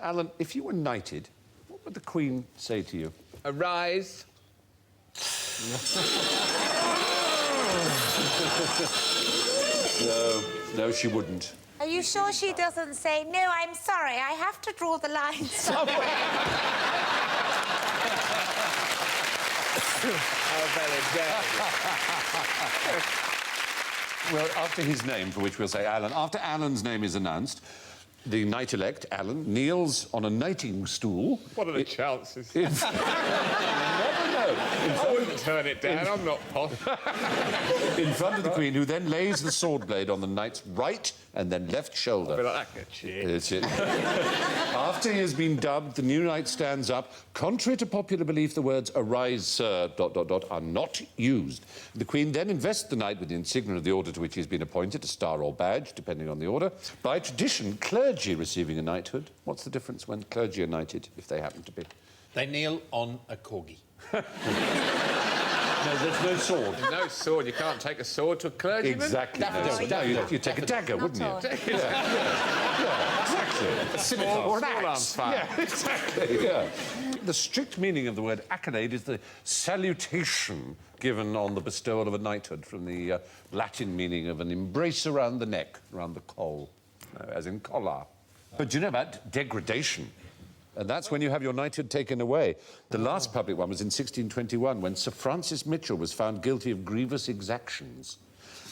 Alan, if you were knighted, what would the Queen say to you? Arise. No, she wouldn't. Are you sure she doesn't say, no, I'm sorry, I have to draw the line somewhere? Oh, very good. Well, after his name, for which we'll say Alan, after Alan's name is announced, the knight-elect, Alan, kneels on a knighting stool. What are the chances? You never know. I wouldn't turn it down, I'm not posh. In front of the Queen, who then lays the sword blade on the knight's right and then left shoulder. I'll be like that, cheer. That's it. After he has been dubbed, the new knight stands up. Contrary to popular belief, the words "Arise, sir," ... are not used. The Queen then invests the knight with the insignia of the order to which he has been appointed, a star or badge, depending on the order. By tradition, clergy receiving a knighthood. What's the difference when clergy are knighted, if they happen to be? They kneel on a corgi. No, there's no sword. No sword. You can't take a sword to a clergyman. Exactly. No, you'd take a dagger, wouldn't you? Yeah, exactly. A scimitar or an axe. Yeah, exactly. Yeah. The strict meaning of the word accolade is the salutation given on the bestowal of a knighthood, from the Latin meaning of an embrace around the neck, around the coll, as in collar. But do you know about degradation? And that's when you have your knighthood taken away. The last public one was in 1621, when Sir Francis Mitchell was found guilty of grievous exactions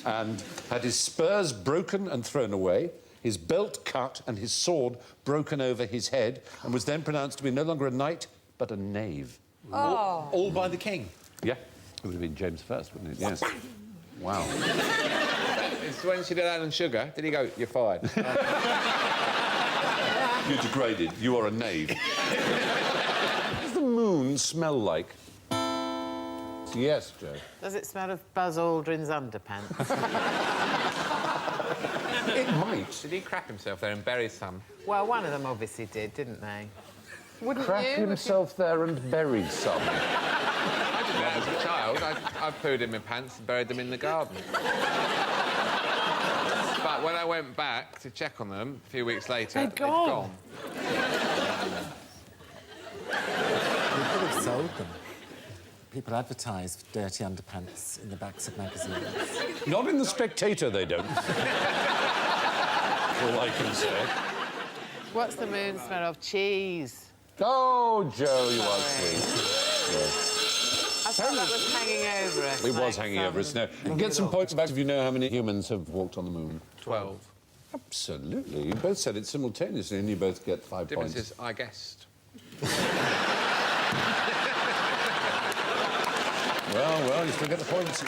and had his spurs broken and thrown away, his belt cut and his sword broken over his head, and was then pronounced to be no longer a knight, but a knave. Oh. All by the king? Yeah. It would have been James I, wouldn't it? Yes. Wow. It's when she did Alan Sugar. Did he go, you're fired? You're degraded. You are a knave. What does the moon smell like? Yes, Joe. Does it smell of Buzz Aldrin's underpants? It might. Did he crap himself there and bury some? Well, one of them obviously did, didn't they? Wouldn't Crap you? himself there and buried some. I did that as a child. I pooed in my pants and buried them in the garden. But when I went back to check on them a few weeks later, They'd gone. People have sold them. People advertise for dirty underpants in the backs of magazines. Not in The Spectator, they don't. All I can say. What's the moon smell of? Cheese. Oh, Joe, you are sweet. I thought that was hanging over us. It was hanging over us. Now, get some points back if you know how many humans have walked on the moon. 12. Absolutely. You both said it simultaneously and you both get 5 Difference points. is, I guessed. Well, you still get the points.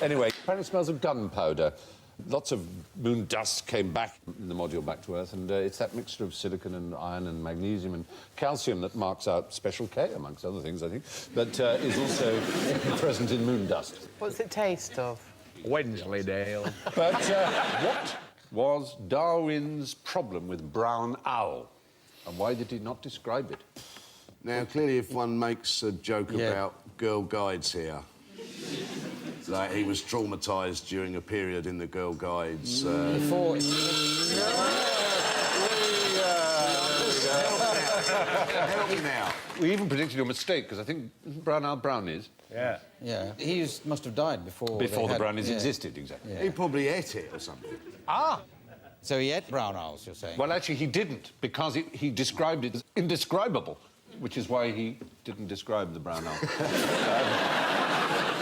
Anyway, apparently it smells of gunpowder. Lots of moon dust came back in the module back to Earth, and it's that mixture of silicon and iron and magnesium and calcium that marks out Special K, amongst other things, I think, that is also present in moon dust. What's it taste of? Wensleydale. But what was Darwin's problem with brown owl, and why did he not describe it? Now, clearly, if one makes a joke about Girl Guides here, like he was traumatised during a period in the Girl Guides. Before... Help me now. We even predicted your mistake, because I think brown owl brownies. Yeah. Yeah, he must have died before... Before the brownies existed, exactly. He probably ate it or something. Ah! So he ate brown owls, you're saying? Well, actually, he didn't, because he described it as indescribable, which is why he didn't describe the brown owl.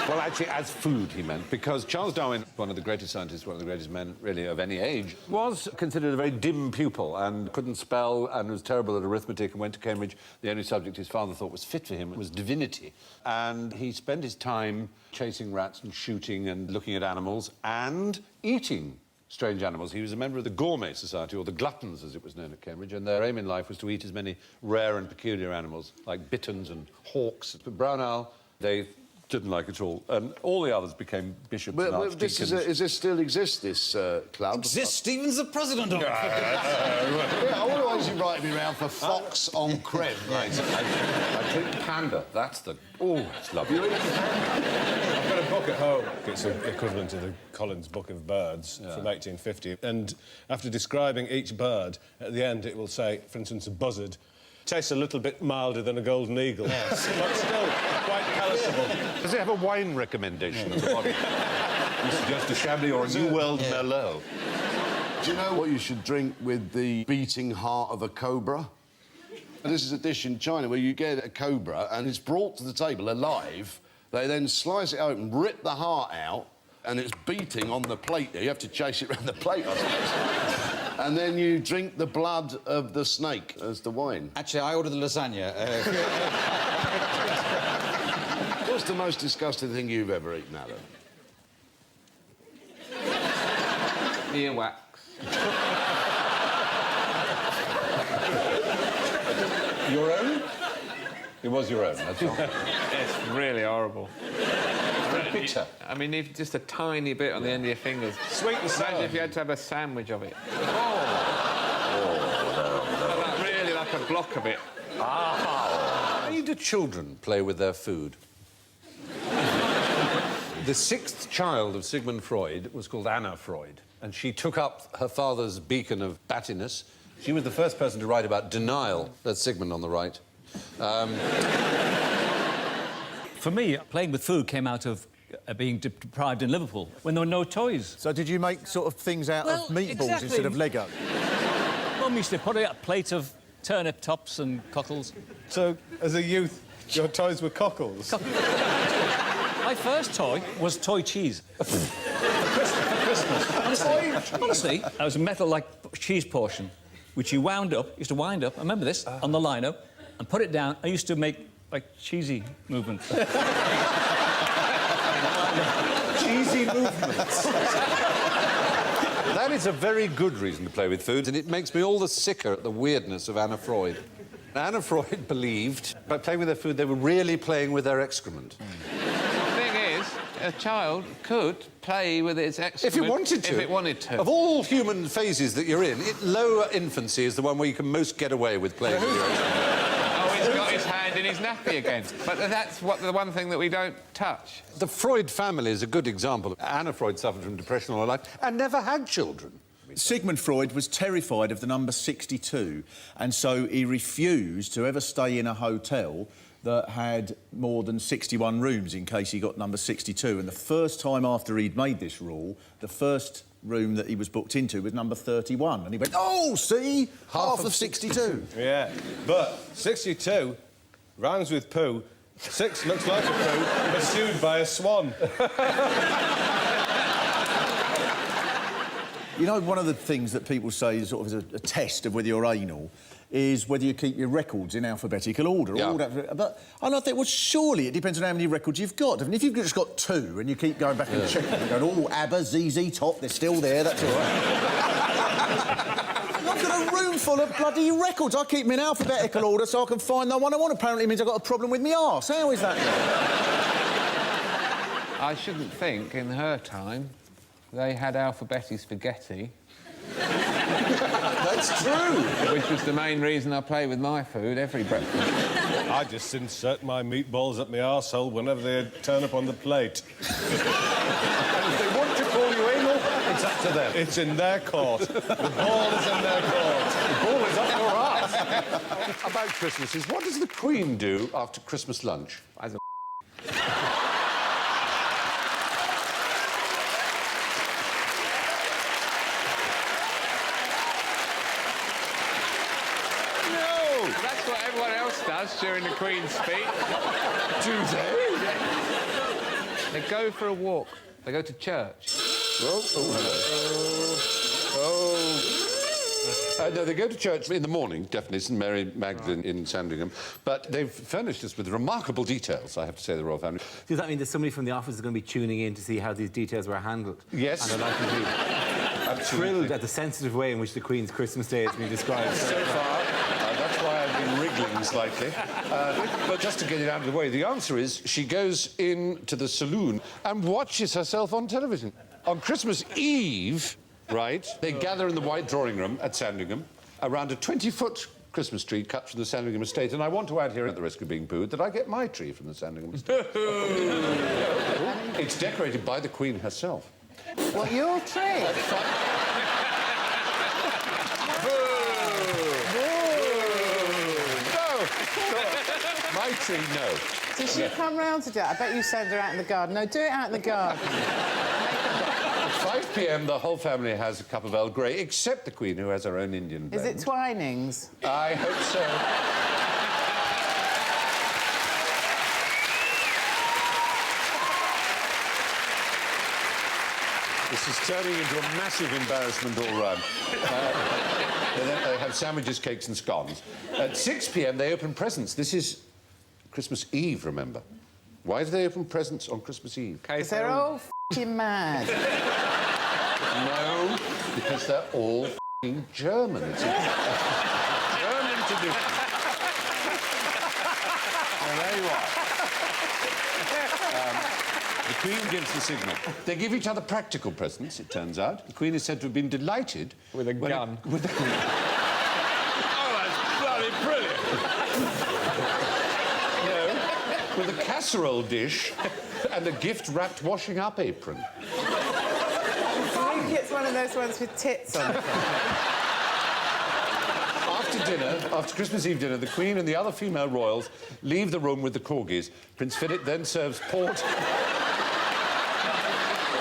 Well, actually, as food, he meant, because Charles Darwin, one of the greatest scientists, one of the greatest men, really, of any age, was considered a very dim pupil and couldn't spell and was terrible at arithmetic and went to Cambridge. The only subject his father thought was fit for him was divinity. And he spent his time chasing rats and shooting and looking at animals and eating strange animals. He was a member of the Gourmet Society, or the Gluttons, as it was known at Cambridge, and their aim in life was to eat as many rare and peculiar animals, like bitterns and hawks. But brown owl, they didn't like it all. And all the others became bishops and But archdeacons. is this still exists, this club? Exists? Stephen's the president of it. Yeah, otherwise you write me round for Fox on Creme. I drink Panda. That's the... Oh, it's lovely. I've got a book at home. It's equivalent to the Collins Book of Birds from 1850. And after describing each bird, at the end it will say, for instance, a buzzard tastes a little bit milder than a golden eagle. Yes. But still quite palatable. Does it have a wine recommendation at the bottom? You suggest a Chablis or a New World Merlot. Do you know what you should drink with the beating heart of a cobra? And this is a dish in China where you get a cobra and it's brought to the table alive. They then slice it open, rip the heart out, and it's beating on the plate there. You have to chase it around the plate, I suppose. And then you drink the blood of the snake as the wine. Actually, I ordered the lasagna. What's the most disgusting thing you've ever eaten, Alan? Earwax. Your own? It was your own, that's all. It's really horrible. Bitter. I mean, if just a tiny bit on the end of your fingers. Sweet and sour. Imagine if you had to have a sandwich of it. Really like a block of it. Why do children play with their food? The sixth child of Sigmund Freud was called Anna Freud, and she took up her father's beacon of battiness. She was the first person to write about denial. That's Sigmund on the right. For me, playing with food came out of being deprived in Liverpool when there were no toys. So did you make sort of things out of meatballs instead of Lego? Mum used to put a plate of turnip tops and cockles. So, as a youth, your toys were cockles? My first toy was toy cheese. For Christmas. Honestly, it was a metal-like cheese portion, which you wound up, used to wind up, I remember this, on the lino, and put it down. I used to make, like, cheesy movements. Cheesy movements. That is a very good reason to play with food, and it makes me all the sicker at the weirdness of Anna Freud. Anna Freud believed, by playing with their food, they were really playing with their excrement. The thing is, a child could play with its excrement... If it wanted to. If it wanted to. Of all human phases that you're in, lower infancy is the one where you can most get away with playing with your excrement. Oh, he's got his hand in his nappy again. But that's the one thing that we don't touch. The Freud family is a good example. Anna Freud suffered from depression all her life and never had children. Sigmund Freud was terrified of the number 62, and so he refused to ever stay in a hotel that had more than 61 rooms in case he got number 62. And the first time after he'd made this rule, the first room that he was booked into was number 31. And he went, oh, see? Half of 62. Yeah, but 62 rhymes with poo. 6 looks like a poo, pursued by a swan. You know, one of the things that people say is sort of a test of whether you're anal is whether you keep your records in alphabetical order. Yeah. All that, but I think, well, surely it depends on how many records you've got. I mean, if you've just got 2 and you keep going back and checking and going, oh, ABBA, ZZ Top, they're still there, that's all right. I've got a room full of bloody records. I keep them in alphabetical order so I can find the one I want. Apparently it means I've got a problem with my arse. How is that? I shouldn't think, in her time, they had alphabeti spaghetti. That's true. Which was the main reason I play with my food every breakfast. I just insert my meatballs up my arsehole whenever they turn up on the plate. And if they want to call you anal, it's up to them. It's in their court. The ball is in their court. The ball is up your arse. About Christmas is, what does the Queen do after Christmas lunch? As a That's what everyone else does during the Queen's speech. Do they? They go for a walk. They go to church. No, they go to church in the morning, definitely, St Mary Magdalene in Sandringham. But they've furnished us with remarkable details, I have to say, the royal family. Does that mean that somebody from the office is going to be tuning in to see how these details were handled? Yes. And they're likely to be thrilled at the sensitive way in which the Queen's Christmas Day has been described. So far, that's why I've been wriggling slightly. But just to get it out of the way, the answer is she goes into the saloon and watches herself on television. On Christmas Eve, right, they gather in the White Drawing Room at Sandringham around a 20-foot Christmas tree cut from the Sandringham estate. And I want to add here, at the risk of being booed, that I get my tree from the Sandringham estate. It's decorated by the Queen herself. What, your tree? My tree, no. Does she come round to do it? I bet you send her out in the garden. No, do it out in the garden. At 5 p.m, the whole family has a cup of Earl Grey, except the Queen, who has her own Indian blend. Is it Twinings? I hope so. This is turning into a massive embarrassment all round. They have sandwiches, cakes and scones. At 6 p.m, they open presents. This is Christmas Eve, remember. Why do they open presents on Christmas Eve? Because they're all f***ing mad. No, because they're all f***ing German. It's a German tradition. Well, there you are. The Queen gives the signal. They give each other practical presents, it turns out. The Queen is said to have been delighted... With a gun. Oh, that's bloody brilliant! No, with a casserole dish and a gift-wrapped washing-up apron. I think it's one of those ones with tits on it. After dinner, after Christmas Eve dinner, the Queen and the other female royals leave the room with the corgis. Prince Philip then serves port...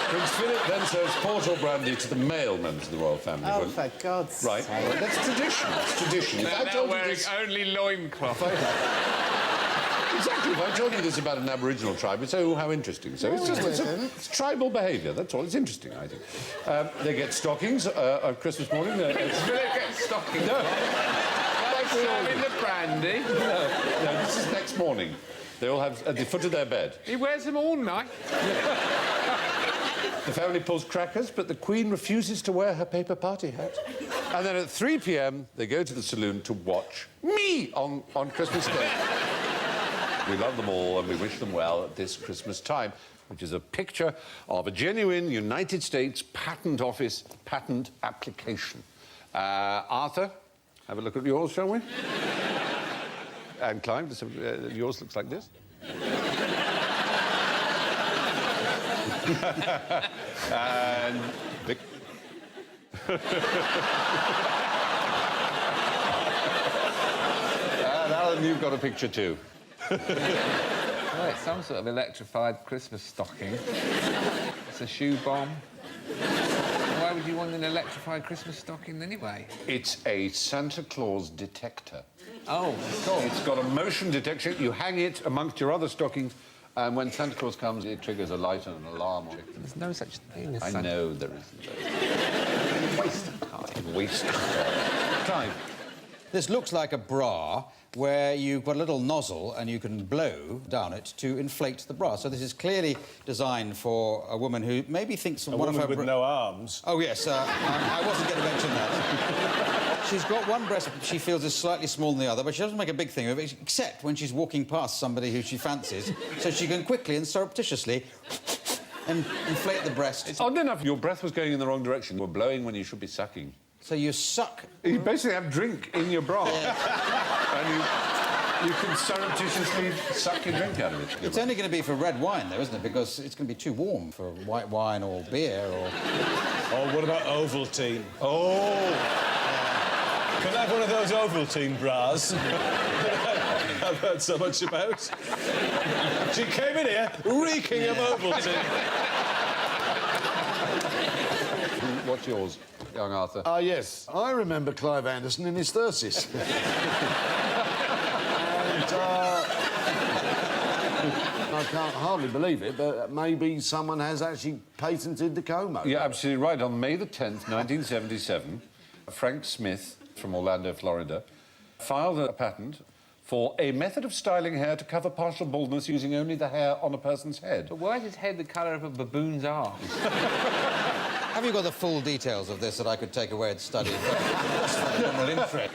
Prince Philip then serves port or brandy to the male members of the royal family. Oh, for God's sake. Right. Well, that's tradition. It's tradition. They're now wearing only loincloth. Exactly. If I told you this about an Aboriginal tribe, you'd say, oh, how interesting. So it's just it's tribal behaviour, that's all. It's interesting, I think. They get stockings on Christmas morning. Prince Philip gets stockings. No. Like serving the brandy. No, this is next morning. They all have at the foot of their bed. He wears them all night. The family pulls crackers, but the Queen refuses to wear her paper party hat. And then at 3 p.m, they go to the saloon to watch me on Christmas Day. We love them all and we wish them well at this Christmas time, which is a picture of a genuine United States Patent Office patent application. Arthur, have a look at yours, shall we? And Clive, yours looks like this. And Vic. And Alan, you've got a picture too. Oh, it's some sort of electrified Christmas stocking. It's a shoe bomb. Why would you want an electrified Christmas stocking anyway? It's a Santa Claus detector. Oh, of course. It's got a motion detection. You hang it amongst your other stockings, and when Santa Claus comes, it triggers a light and an alarm. There's no such thing as I Santa. know there isn't. Waste of time. Waste of time. Clive. This looks like a bra where you've got a little nozzle and you can blow down it to inflate the bra. So this is clearly designed for a woman who maybe thinks A one of her... woman with no arms. Oh, yes, I wasn't going to mention that. She's got one breast she feels is slightly smaller than the other, but she doesn't make a big thing of it, except when she's walking past somebody who she fancies, so she can quickly and surreptitiously and inflate the breast. It's odd enough your breath was going in the wrong direction. You were blowing when you should be sucking. So you suck... You basically have drink in your bra. And you can surreptitiously suck your drink out of it. It's only going to be for red wine, though, isn't it? Because it's going to be too warm for white wine or beer or... Oh, what about Ovaltine? Oh! Can I have one of those Ovaltine bras? I've heard so much about. She came in here reeking of Ovaltine. What's yours, young Arthur? Yes. I remember Clive Anderson in his 30s. And, I can't hardly believe it, but maybe someone has actually patented the comet. You're absolutely right. On May the 10th, 1977, Frank Smith from Orlando, Florida, filed a patent for a method of styling hair to cover partial baldness using only the hair on a person's head. But why is his head the colour of a baboon's arse? Have you got the full details of this that I could take away and study? Just for general interest.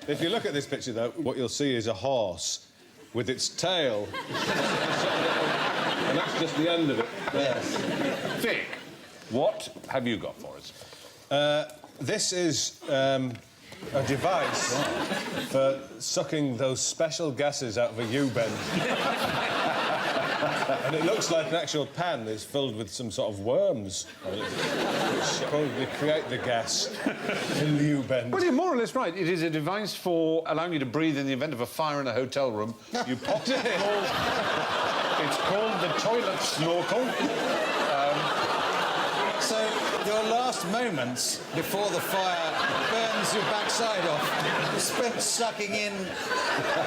If you look at this picture, though, what you'll see is a horse with its tail. And that's just the end of it. Yes. Vic, what have you got for us? This is a device for sucking those special gases out of a U-bend. And it looks like an actual pan that's filled with some sort of worms, which probably create the gas in the U-bend. Well, you're more or less right. It is a device for allowing you to breathe in the event of a fire in a hotel room. You pop it in. It's called the toilet snorkel. So your last moments before the fire burns your backside off, you spent sucking in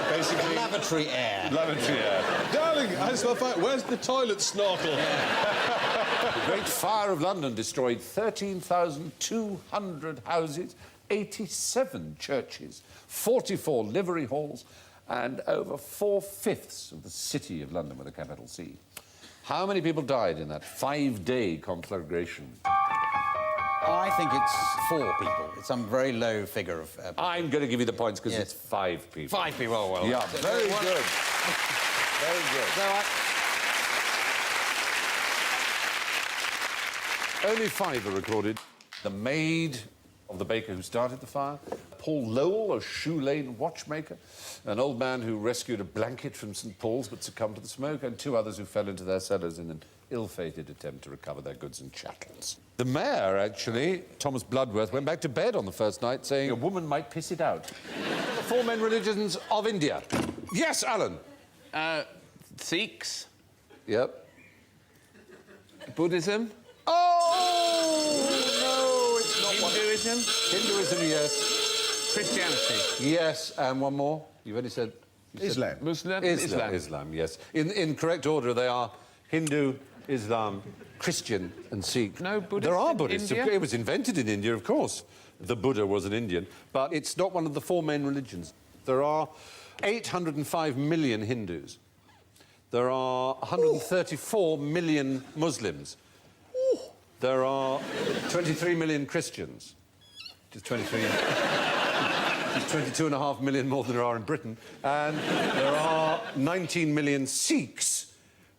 Basically, lavatory air. Lavatory air. darling, I smell fire. Where's the toilet snorkel? The Great Fire of London destroyed 13,200 houses, 87 churches, 44 livery halls, and over 4/5 of the city of London with a capital C. How many people died in that 5-day conflagration? I think it's 4 people. It's some very low figure of... I'm going to give you the points because Yes. it's 5 people. 5 people, oh, well. Yeah, very good. Very good. Only 5 are recorded. The maid of the baker who started the fire, Paul Lowell, a Shoe Lane watchmaker, an old man who rescued a blanket from St Paul's but succumbed to the smoke, and 2 others who fell into their cellars in an ill-fated attempt to recover their goods and chattels. The mayor, actually, Thomas Bloodworth, went back to bed on the first night saying a woman might piss it out. The 4 main religions of India. Yes, Alan? Sikhs, Yep. Buddhism, Oh, no, it's not one. Hinduism, Hinduism, yes. Christianity. Yes, and one more. You've only said... Islam. Muslim, Islam, yes. In correct order, they are Hindu, Islam, Christian and Sikh. No Buddhists There are in Buddhists. India? It was invented in India, of course. The Buddha was an Indian. But it's not one of the 4 main religions. There are 805 million Hindus. There are 134 million Muslims. There are 23 million Christians. Just 23... There's 22.5 million more than there are in Britain. And there are 19 million Sikhs.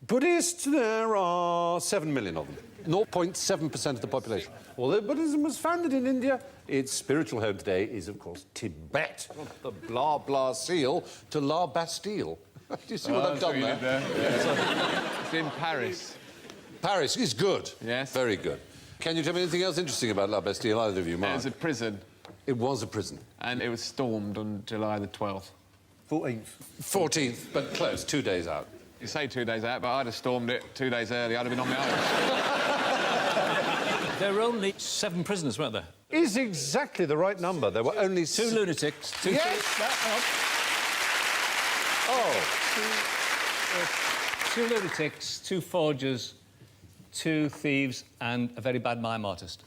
Buddhists, there are 7 million of them. 0.7% of the population. Although Buddhism was founded in India, its spiritual home today is, of course, Tibet. The blah, blah seal to La Bastille. Do you see what I've done there? It's in Paris. Paris is good. Yes. Very good. Can you tell me anything else interesting about La Bastille, either of you, Mark? It was a prison, It was a prison. and it was stormed on July the 12th. 14th. 14th, but close, 2 days out. You say 2 days out, but I'd have stormed it 2 days early. I'd have been on my own. There were only 7 prisoners, weren't there? Is exactly the right number. There were only 2 lunatics, 2... Yes! Oh. 2 lunatics, 2 forgers, 2 thieves, and a very bad mime artist.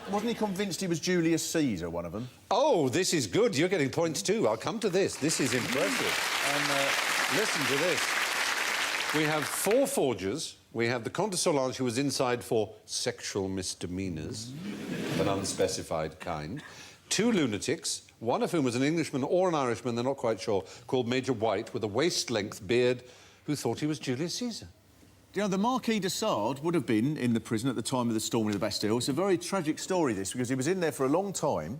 Wasn't he convinced he was Julius Caesar, one of them? Oh, this is good. You're getting points too. I'll come to this. This is impressive. And listen to this. We have 4 forgers. We have the Comte de Solange, who was inside for sexual misdemeanours of an unspecified kind. 2 lunatics, one of whom was an Englishman or an Irishman, they're not quite sure, called Major White, with a waist-length beard, who thought he was Julius Caesar. You know, the Marquis de Sade would have been in the prison at the time of the storming of the Bastille. It's a very tragic story, this, because he was in there for a long time.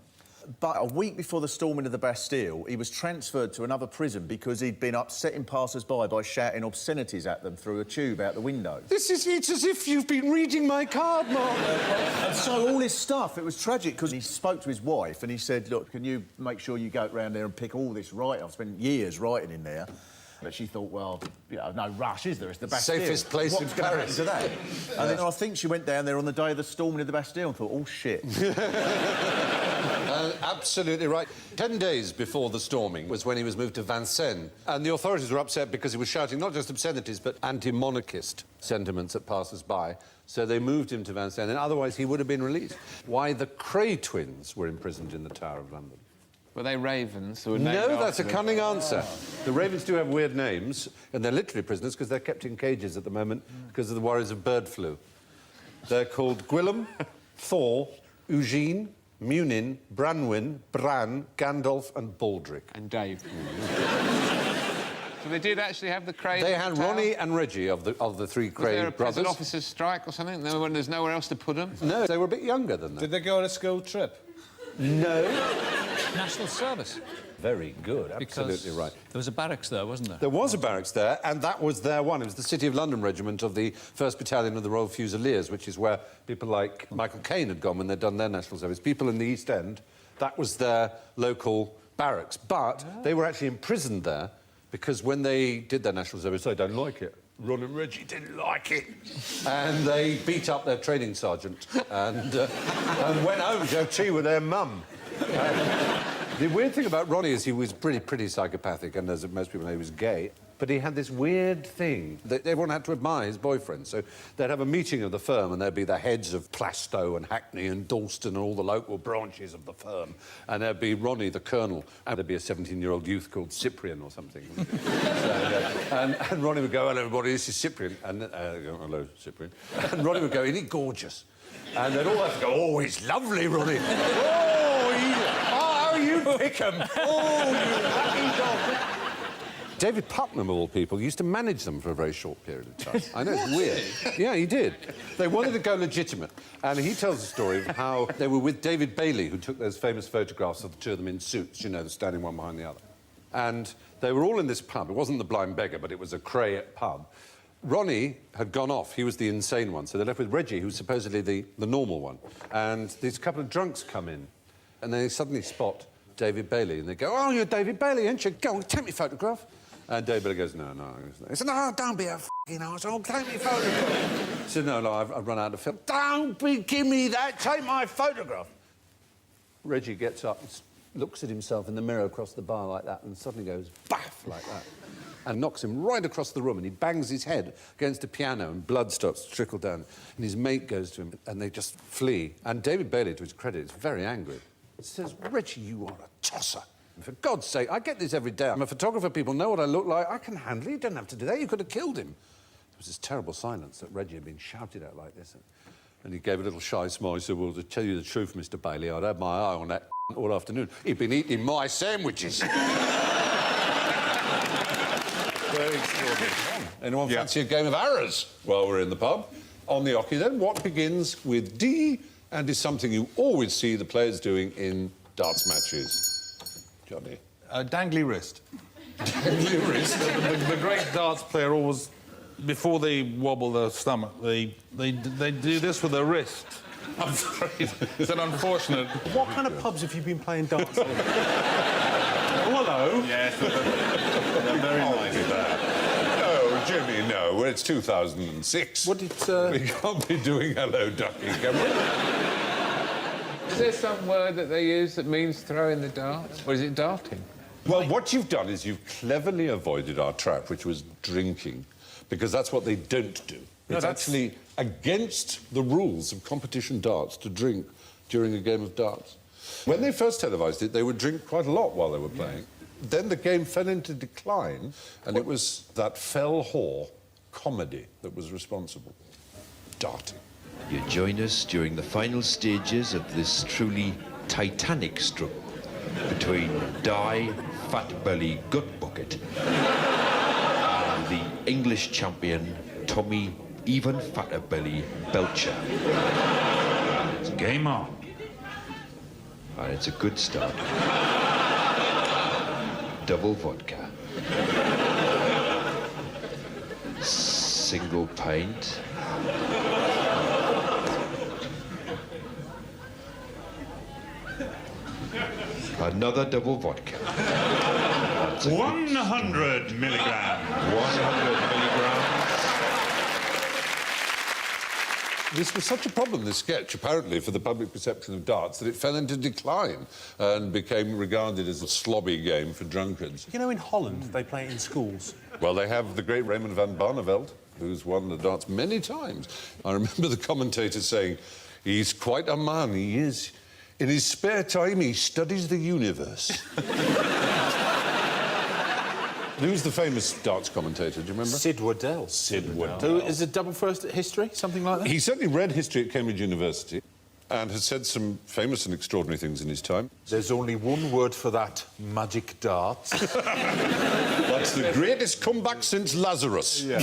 But a week before the storming of the Bastille, he was transferred to another prison because he'd been upsetting passers-by by shouting obscenities at them through a tube out the window. It's as if you've been reading my card, Mark. And so all his stuff, it was tragic because he spoke to his wife and he said, look, can you make sure you go round there and pick all this right? I've spent years writing in there. But she thought, well, you know, no rush, is there? It's the Bastille. Safest place in Paris. What's going to happen to that? And then I think she went down there on the day of the storming of the Bastille and thought, oh, shit. Absolutely right. 10 days before the storming was when he was moved to Vincennes. And the authorities were upset because he was shouting not just obscenities, but anti-monarchist sentiments at passers-by. So they moved him to Vincennes, and otherwise he would have been released. Why the Cray twins were imprisoned in the Tower of London. Were they ravens? Who were named No, that's after a them? cunning answer. The ravens do have weird names, and they're literally prisoners because they're kept in cages at the moment because of the worries of bird flu. They're called Gwillem, Thor, Eugene, Munin, Branwyn, Bran, Gandalf and Baldric. And Dave. So they did actually have the Cray... They had Ronnie and Reggie of the three Cray Was there a brothers. prison officers' strike or something? There's nowhere else to put them? No, they were a bit younger than that. Did they go on a school trip? No. National service. Very good, absolutely right. There was a barracks there, wasn't there? There was a barracks there, and that was their one. It was the City of London Regiment of the 1st Battalion of the Royal Fusiliers, which is where people like Michael Caine had gone when they'd done their national service. People in the East End, that was their local barracks. But they were actually imprisoned there because when they did their national service, they don't like it. Ron and Reggie didn't like it. And they beat up their training sergeant and went home to have tea with their mum. The weird thing about Ronnie is he was pretty psychopathic, and as most people know, he was gay. But he had this weird thing that everyone had to admire his boyfriend. So they'd have a meeting of the firm, and there'd be the heads of Plaistow and Hackney and Dalston and all the local branches of the firm. And there'd be Ronnie, the colonel, and there'd be a 17-year-old youth called Cyprian or something. And Ronnie would go, "Hello, everybody, this is Cyprian." And hello, Cyprian. And Ronnie would go, "Isn't he gorgeous?" And they'd all have to go, "Oh, he's lovely, Ronnie." Oh, you pick 'em. Oh, you lucky dog. David Putnam, of all people, used to manage them for a very short period of time. I know, it's weird. Yeah, he did. They wanted to go legitimate. And he tells the story of how they were with David Bailey, who took those famous photographs of the two of them in suits, you know, they're standing one behind the other. And they were all in this pub. It wasn't the Blind Beggar, but it was a Cray pub. Ronnie had gone off. He was the insane one. So they're left with Reggie, who's supposedly the normal one. And these couple of drunks come in, and they suddenly spot David Bailey, and they go, "Oh, you're David Bailey, aren't you? Go on, take me photograph." And David Bailey goes, "No, no." He said, "No, don't be a f***ing arsehole, take me photograph." He said, "No, I've run out of film." "Don't give me that, take my photograph." Reggie gets up and looks at himself in the mirror across the bar like that, and suddenly goes, baff, like that, and knocks him right across the room, and he bangs his head against the piano, and blood starts to trickle down. And his mate goes to him, and they just flee. And David Bailey, to his credit, is very angry. He says, "Reggie, you are a tosser. For God's sake, I get this every day. I'm a photographer, people know what I look like. I can handle it. You don't have to do that. You could have killed him." There was this terrible silence that Reggie had been shouted at like this. And he gave a little shy smile. He said, "Well, to tell you the truth, Mr. Bailey, I'd had my eye on that all afternoon. He'd been eating my sandwiches." Very extraordinary. Anyone fancy a game of arrows while we're in the pub? On the hockey, then, what begins with D and is something you always see the players doing in darts matches? Johnny. Dangly wrist. Dangly wrist? The great darts player always, before they wobble their stomach, they do this with their wrist. I'm afraid it's an unfortunate... What kind of pubs have you been playing darts in? Oh, hello. Yes, they're very nice. No, Jimmy, no. It's 2006. What did... We can't be doing hello, ducky, can we? Is there some word that they use that means throwing the darts? Or is it darting? Well, what you've done is you've cleverly avoided our trap, which was drinking, because that's what they don't do. It's actually against the rules of competition darts to drink during a game of darts. When they first televised it, they would drink quite a lot while they were playing. Then the game fell into decline, and it was that fell whore comedy that was responsible. Darting. You join us during the final stages of this truly titanic struggle between Di Fatbelly Gutbucket and the English champion Tommy Even Fatterbelly Belcher. It's game on. And it's a good start. Double vodka. Single pint. Another double vodka. 100 milligrams. 100 milligrams. This was such a problem, this sketch, apparently, for the public perception of darts, that it fell into decline and became regarded as a slobby game for drunkards. You know, in Holland, they play it in schools. Well, they have the great Raymond van Barneveld, who's won the darts many times. I remember the commentator saying, "He's quite a man, he is. In his spare time, he studies the universe." Who's the famous darts commentator, do you remember? Sid Waddell. Sid Waddell. So is it double first history, something like that? He certainly read history at Cambridge University. and has said some famous and extraordinary things in his time. There's only one word for that, magic darts. That's the greatest comeback since Lazarus. Yeah.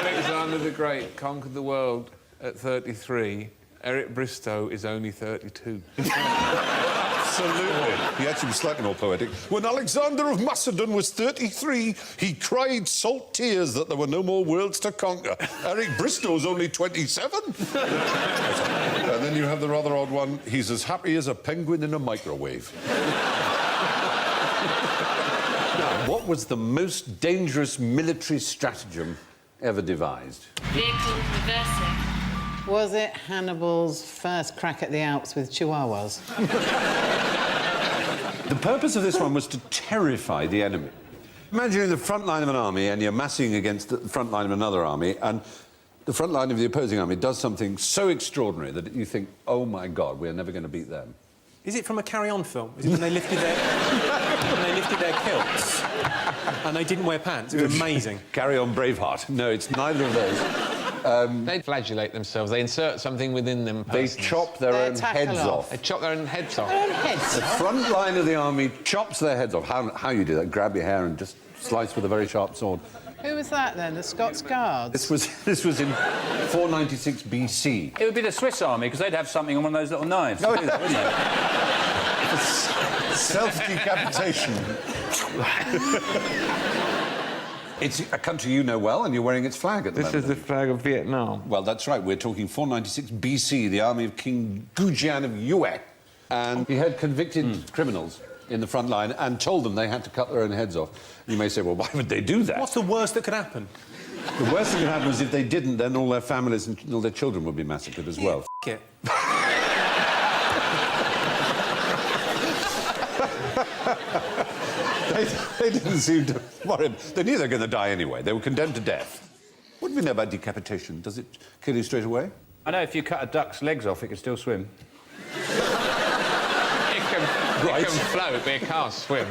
Alexander the Great conquered the world at 33. Eric Bristow is only 32. Absolutely. He actually was slightly more poetic. When Alexander of Macedon was 33, he cried salt tears that there were no more worlds to conquer. Eric Bristow's only 27. And then you have the rather odd one. He's as happy as a penguin in a microwave. Now, what was the most dangerous military stratagem ever devised? Vehicle reversing. Was it Hannibal's first crack at the Alps with chihuahuas? The purpose of this one was to terrify the enemy. Imagine you're in the front line of an army and you're massing against the front line of another army, and the front line of the opposing army does something so extraordinary that you think, oh, my God, we're never going to beat them. Is it from a Carry On film? Is it when they lifted their, kilts and they didn't wear pants? It was amazing. Carry On Braveheart. No, it's neither of those. They flagellate themselves. They insert something within them. They chop their own heads off. They chop their own heads off. The front line of the army chops their heads off. How you do that? Grab your hair and just slice with a very sharp sword. Who was that, then? The Scots Guards? This was in 496 BC. It would be the Swiss army, because they'd have something on one of those little knives. No, wouldn't they? Self-decapitation. It's a country you know well, and you're wearing its flag at the moment. This is the flag of Vietnam. Well, that's right. We're talking 496 BC, the army of King Gujian of Yue. And he had convicted criminals in the front line and told them they had to cut their own heads off. You may say, well, why would they do that? What's the worst that could happen? The worst that could happen is if they didn't, then all their families and all their children would be massacred as well. F*** it. They didn't seem to worry. They knew they were going to die anyway. They were condemned to death. What do we know about decapitation? Does it kill you straight away? I know if you cut a duck's legs off, it can still swim. It can float, but it can't swim.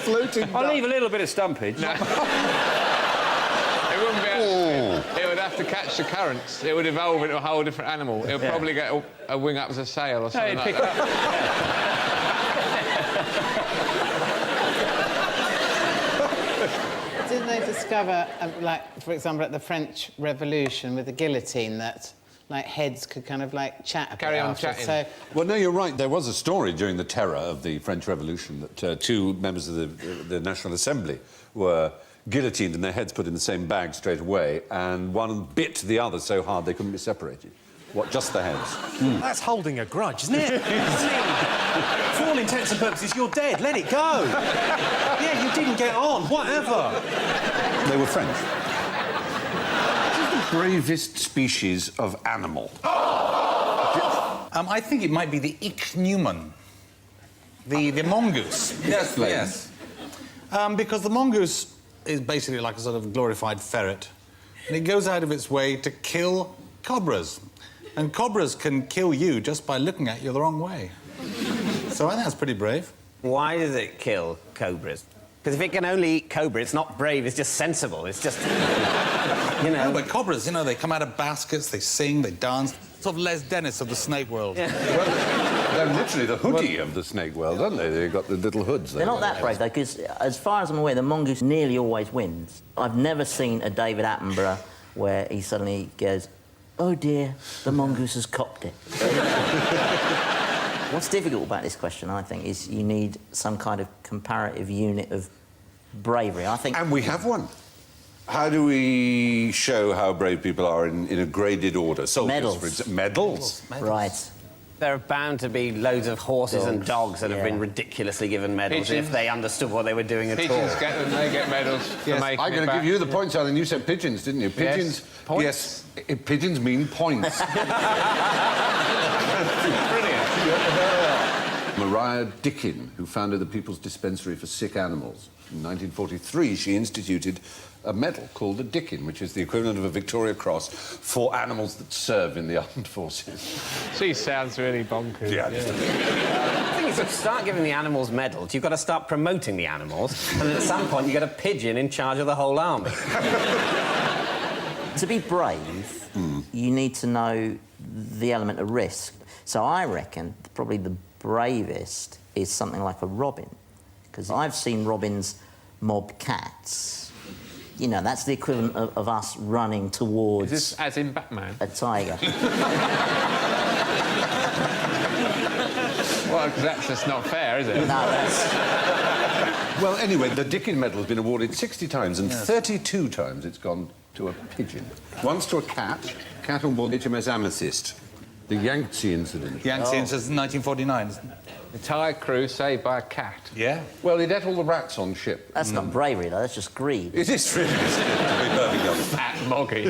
Floating duck. I'll leave a little bit of stumpage. No. It wouldn't be able to, it would have to catch the currents. It would evolve into a whole different animal. It would probably get a wing up as a sail or something like that. Didn't they discover, like, for example, at the French Revolution with the guillotine, that, like, heads could kind of, like, chat a Carry bit on after, chatting. So... Well, no, you're right. There was a story during the terror of the French Revolution that two members of the National Assembly were guillotined and their heads put in the same bag straight away, and one bit the other so hard they couldn't be separated. What, just the heads? That's holding a grudge, isn't it? For all intents and purposes, you're dead. Let it go. Yeah, you didn't get on. Whatever. They were French. What is the bravest species of animal? I think it might be the ichneumon, the mongoose. Yes, please. Yes. Because the mongoose is basically like a sort of glorified ferret, and it goes out of its way to kill cobras. And cobras can kill you just by looking at you the wrong way. So I think that's pretty brave. Why does it kill cobras? Because if it can only eat cobra, it's not brave, it's just sensible. It's just, you know... No, but cobras, you know, they come out of baskets, they sing, they dance. Sort of Les Dennis of the snake world. Yeah. Well, they're literally the hoodie of the snake world, aren't they? They've got the little hoods. They're not that brave, though, because as far as I'm aware, the mongoose nearly always wins. I've never seen a David Attenborough where he suddenly goes, oh dear, the mongoose has copped it. What's difficult about this question, I think, is you need some kind of comparative unit of bravery. I think... And we have one. How do we show how brave people are in a graded order? Soldiers, medals. For example. Medals? Right. There are bound to be loads of horses and dogs that have been ridiculously given medals if they understood what they were doing at all. Pigeons get them, they get medals for making I'm going to give you the points, Alan. You said pigeons, didn't you? Pigeons. Yes. Points? Yes. Pigeons mean points. Brilliant. Maria Dickin, who founded the People's Dispensary for Sick Animals. In 1943, she instituted a medal called the Dickin, which is the equivalent of a Victoria Cross for animals that serve in the armed forces. She sounds really bonkers. Yeah. The thing is, if you start giving the animals medals, you've got to start promoting the animals, and at some point you get a pigeon in charge of the whole army. To be brave, you need to know the element of risk. So I reckon probably the bravest is something like a robin, because I've seen robins mob cats. You know, that's the equivalent of us running towards... Is this as in Batman? A tiger. Well, because that's just not fair, is it? No, that's... Well, anyway, the Dickens Medal has been awarded 60 times, and 32 times it's gone to a pigeon. Once to a cat on board HMS Amethyst. The Yangtze incident. Yangtze incident, 1949. Entire crew saved by a cat. Yeah. Well, he'd ate all the rats on ship. That's not bravery, though. That's just greed. It is really, to be perfectly honest. Fat moggy.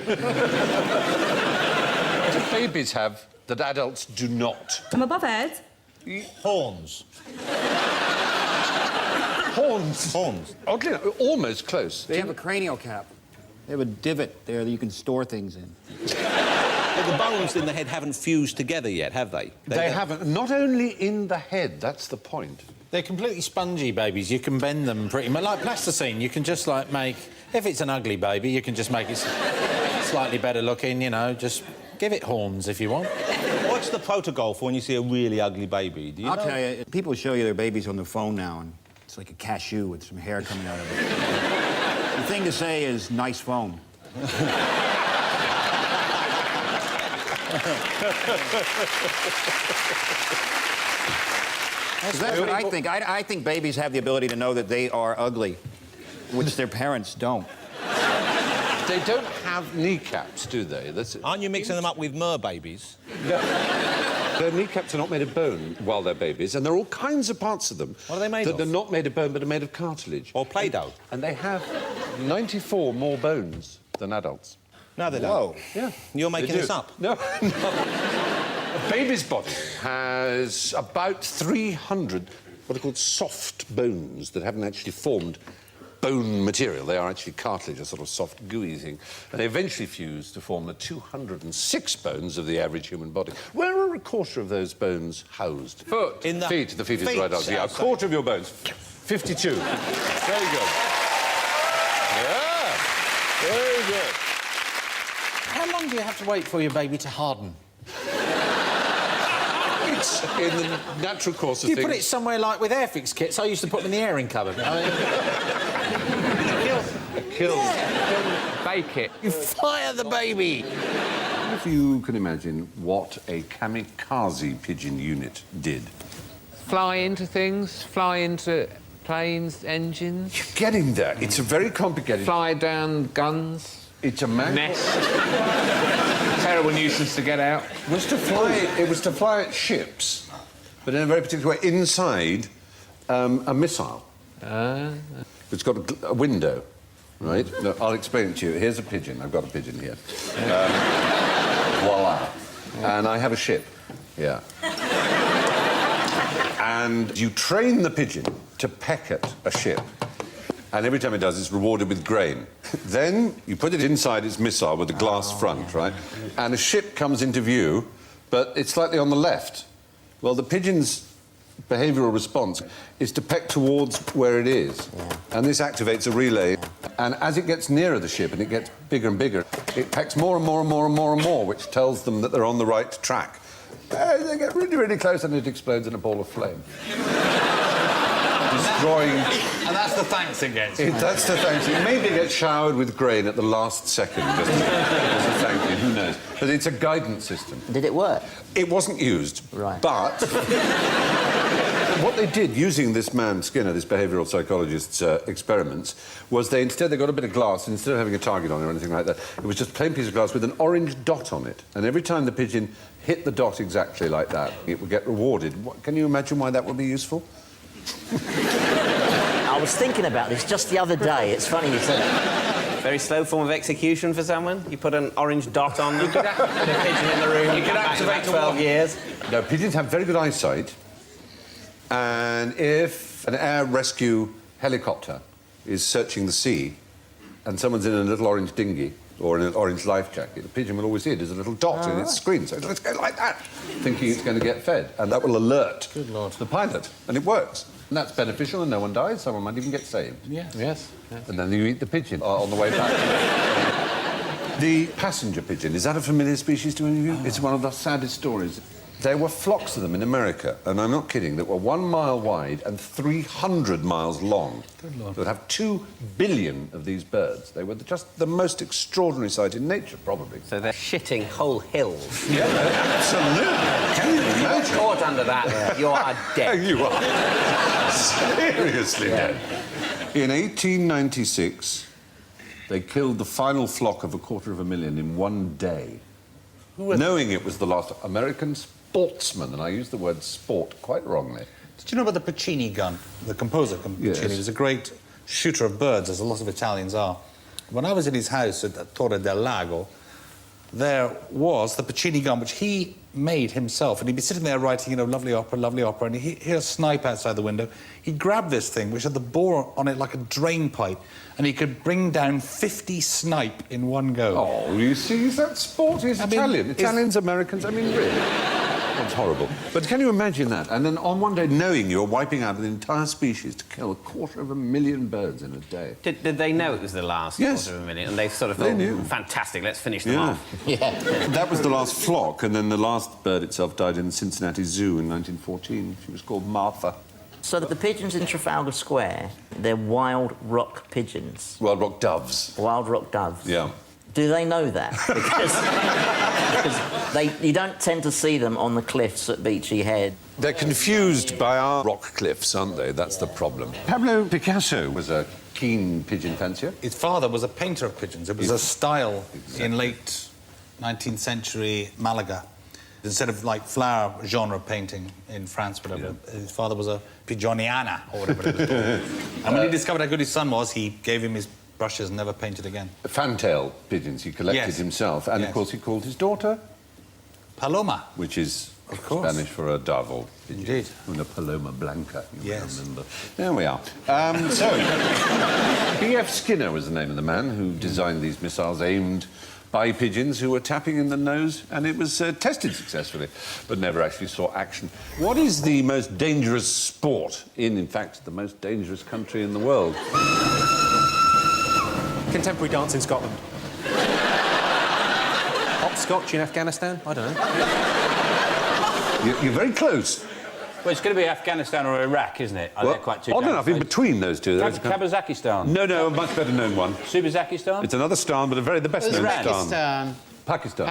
What do babies have that adults do not? From above head. Horns. Horns? Horns. Oddly, almost close. They have a cranial cap. They have a divot there that you can store things in. But the bones in the head haven't fused together yet, have they? They haven't. Not only in the head, that's the point. They're completely spongy babies. You can bend them pretty much. Like plasticine, you can just, like, make... If it's an ugly baby, you can just make it slightly better looking, you know, just give it horns if you want. What's the protocol for when you see a really ugly baby? Do you I'll know? tell you, people show you their babies on their phone now, and it's like a cashew with some hair coming out of it. The thing to say is, nice phone. That's what I think. I think babies have the ability to know that they are ugly, which their parents don't. They don't have kneecaps, do they? Aren't you mixing them up with mer babies? No. Their kneecaps are not made of bone while they're babies, and there are all kinds of parts of them... What are they made of? They're not made of bone, but are made of cartilage. Or Play-Doh. And they have 94 more bones than adults. No, they don't. Whoa. Yeah. You're making this up? No, no. A baby's body has about 300 what are called soft bones that haven't actually formed bone material. They are actually cartilage, a sort of soft, gooey thing. And they eventually fuse to form the 206 bones of the average human body. Where are a quarter of those bones housed? Foot. In the feet. The feet is the right answer. Yeah, a quarter of your bones. 52. Very good. Yeah. Very good. How long do you have to wait for your baby to harden? It's in the natural course of You things. put it somewhere like with Airfix kits. I used to put them in the airing cupboard. Kill. Bake it. You fire the baby. If you can imagine what a kamikaze pigeon unit did. Fly into things, fly into planes, engines. You're getting there. It's a very complicated... Fly down guns. It's a man... Nest. Terrible nuisance to get out. It was to fly at ships, but in a very particular way, inside a missile. It's got a window, right? No, I'll explain it to you. Here's a pigeon. I've got a pigeon here. Voila. And I have a ship. Yeah. And you train the pigeon to peck at a ship. And every time it does, it's rewarded with grain. Then you put it inside its missile with a glass front, right? And a ship comes into view, but it's slightly on the left. Well, the pigeon's behavioural response is to peck towards where it is. And this activates a relay. And as it gets nearer the ship and it gets bigger and bigger, it pecks more and more and more and more and more, which tells them that they're on the right track. They get really, really close and it explodes in a ball of flame. Destroying... And that's the thanks it gets. That's the thanks. It maybe gets showered with grain at the last second, just as a thank you, who knows. But it's a guidance system. Did it work? It wasn't used. Right. But what they did, using this man Skinner, this behavioural psychologist's experiments, was they got a bit of glass, and instead of having a target on it or anything like that, it was just a plain piece of glass with an orange dot on it. And every time the pigeon hit the dot exactly like that, it would get rewarded. Can you imagine why that would be useful? I was thinking about this just the other day. It's funny you said it. Very slow form of execution for someone. You put an orange dot on them, put a pigeon in the room. You could activate 12 years. No, pigeons have very good eyesight. And if an air rescue helicopter is searching the sea and someone's in a little orange dinghy or in an orange life jacket, the pigeon will always see it as a little dot in its screen. So let's go like that, thinking it's going to get fed. And that will alert the pilot. And it works. And that's beneficial and no one dies. Someone might even get saved. Yes. And then you eat the pigeon on the way back. The passenger pigeon, is that a familiar species to any of you? It's one of the saddest stories. There were flocks of them in America, and I'm not kidding, that were 1 mile wide and 300 miles long. Good Lord. They would have 2 billion of these birds. They were just the most extraordinary sight in nature, probably. So they're shitting whole hills. Yeah, absolutely. Can you imagine? Caught under that, you are dead. You are. Seriously dead. In 1896, they killed the final flock of 250,000 in one day. Knowing it was the last American sportsman, and I use the word sport quite wrongly. Did you know about the Puccini gun? The composer Puccini was a great shooter of birds, as a lot of Italians are. When I was in his house at Torre del Lago, there was the Puccini gun, which he made himself, and he'd be sitting there writing, you know, lovely opera, and he'd hear a snipe outside the window. He'd grab this thing, which had the bore on it like a drain pipe, and he could bring down 50 snipe in one go. Oh, you see, that sport is Italian. Italians, Americans, I mean, really. That's horrible. But can you imagine that? And then on one day, knowing you're wiping out an entire species to kill 250,000 birds in a day. Did they know it was the last 250,000? And they sort of They thought, knew. fantastic, let's finish them off. Yeah. That was the last flock, and then the last bird itself died in the Cincinnati Zoo in 1914. She was called Martha. So that the pigeons in Trafalgar Square, they're wild rock pigeons. Wild rock doves. Wild rock doves. Yeah. Do they know that? Because you don't tend to see them on the cliffs at Beachy Head. They're confused by our rock cliffs, aren't they? That's the problem. Pablo Picasso was a keen pigeon fancier. His father was a painter of pigeons. It was a style in late 19th century Malaga. Instead of, like, flower genre painting in France, whatever, his father was a pigeoniana, or whatever it was called. And when he discovered how good his son was, he gave him his brushes and never painted again. Fantail pigeons he collected himself, and of course he called his daughter Paloma, which is Spanish for a dove or pigeon. Indeed. Una paloma blanca, you remember. There we are. So, B.F. Skinner was the name of the man who designed these missiles aimed by pigeons who were tapping in the nose, and it was tested successfully, but never actually saw action. What is the most dangerous sport in fact, the most dangerous country in the world? Contemporary dance in Scotland. Hopscotch in Afghanistan? I don't know. You're very close. Well, it's going to be Afghanistan or Iraq, isn't it? Well, odd enough, in between those two... Kazakhstan? No, a much better known one. Subazakistan? It's another stan, but the best known stan. Pakistan.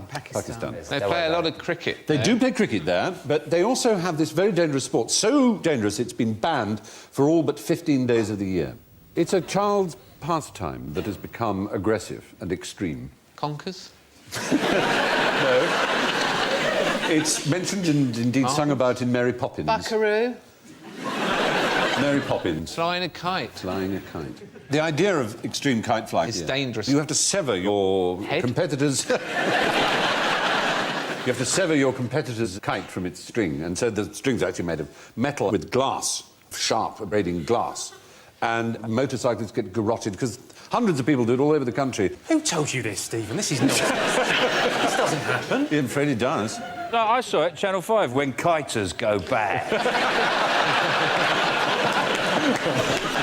Pakistan. They play a lot of cricket. They do play cricket there, but they also have this very dangerous sport. So dangerous, it's been banned for all but 15 days of the year. It's a child's pastime that has become aggressive and extreme. Conkers? No. It's mentioned and indeed sung about in Mary Poppins. Buckaroo? Mary Poppins. Flying a kite. Flying a kite. The idea of extreme kite flying is dangerous. You have to sever your competitors... You have to sever your competitor's kite from its string, and so the string's actually made of metal with glass, sharp, abrading glass. And motorcyclists get garroted, because hundreds of people do it all over the country. Who told you this, Stephen? This is nonsense. This doesn't happen. Yeah, I'm afraid it does. No, I saw it, Channel 5, when kiters go bad.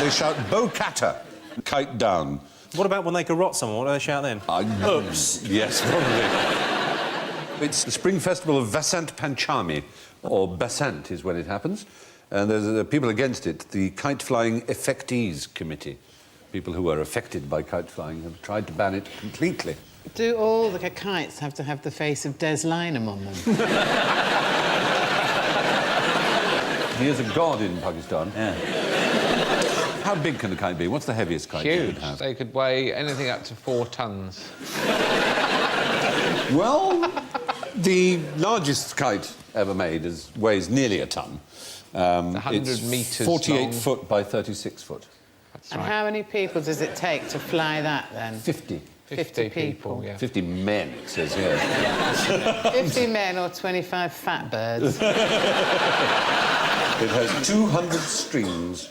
They shout, "Bo-kata!" Kite down. What about when they garrot someone? What do they shout then? Oops. Yes, probably. It's the Spring Festival of Vasant Panchami, or Basant is when it happens. And there's people against it. The Kite Flying Effectees Committee, people who are affected by kite flying, have tried to ban it completely. Do all the kites have to have the face of Des Lynam on them? He is a god in Pakistan. Yeah. How big can a kite be? What's the heaviest kite you could have? They could weigh anything up to 4 tons. Well, the largest kite ever made weighs nearly a ton. 100 metres 48 long. foot by 36 foot. And how many people does it take to fly that, then? 50. 50 people. Yeah. 50 men, it says here. 50 men or 25 fat birds. It has 200 strings.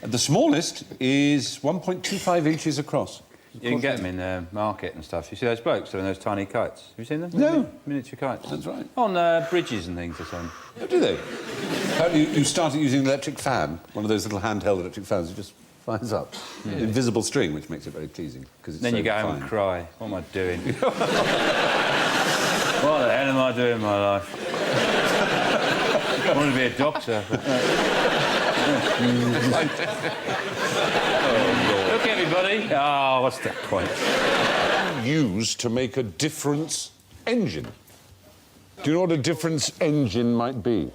The smallest is 1.25 inches across. You can get them in the market and stuff. You see those blokes doing those tiny kites? Have you seen them? No. Miniature kites. That's right. On bridges and things or something. Oh, do they? Apparently you started using an electric fan, one of those little handheld electric fans. You just Fires up. Invisible string, which makes it very pleasing. Then you go home and cry. What am I doing? What the hell am I doing in my life? I want to be a doctor. Look, everybody. Oh, what's the point? Used to make a difference engine. Do you know what a difference engine might be?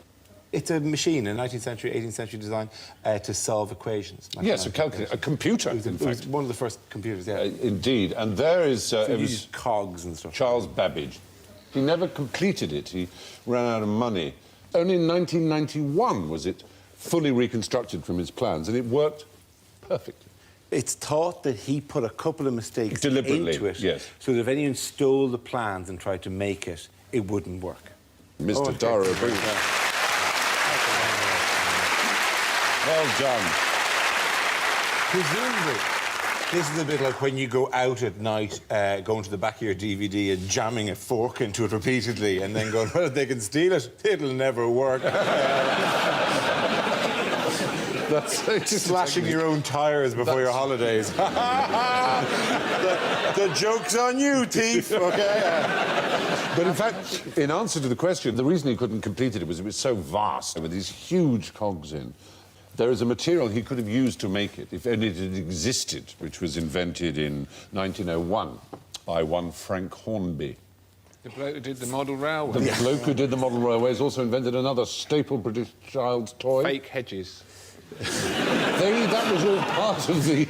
It's a machine, a 19th century, 18th century design to solve equations. Yes, a calculator, a computer, It was one of the first computers, yeah. Indeed, and there is... it was cogs and stuff. Charles Babbage. He never completed it. He ran out of money. Only in 1991 was it fully reconstructed from his plans, and it worked perfectly. It's thought that he put a couple of mistakes Deliberately, into it, yes. so that if anyone stole the plans and tried to make it, it wouldn't work. Mr. Darwin. Well done. Presumably, this is a bit like when you go out at night, going to the back of your DVD and jamming a fork into it repeatedly and then going, well, if they can steal it, it'll never work. That's slashing your own tyres before your holidays. the joke's on you, thief, OK? But in fact, in answer to the question, the reason he couldn't complete it was so vast, with these huge cogs in. There is a material he could have used to make it, if only it had existed, which was invented in 1901 by one Frank Hornby. The bloke who did the model railway. The bloke who did the model railways also invented another staple British child's toy. Fake hedges. That was all part of the...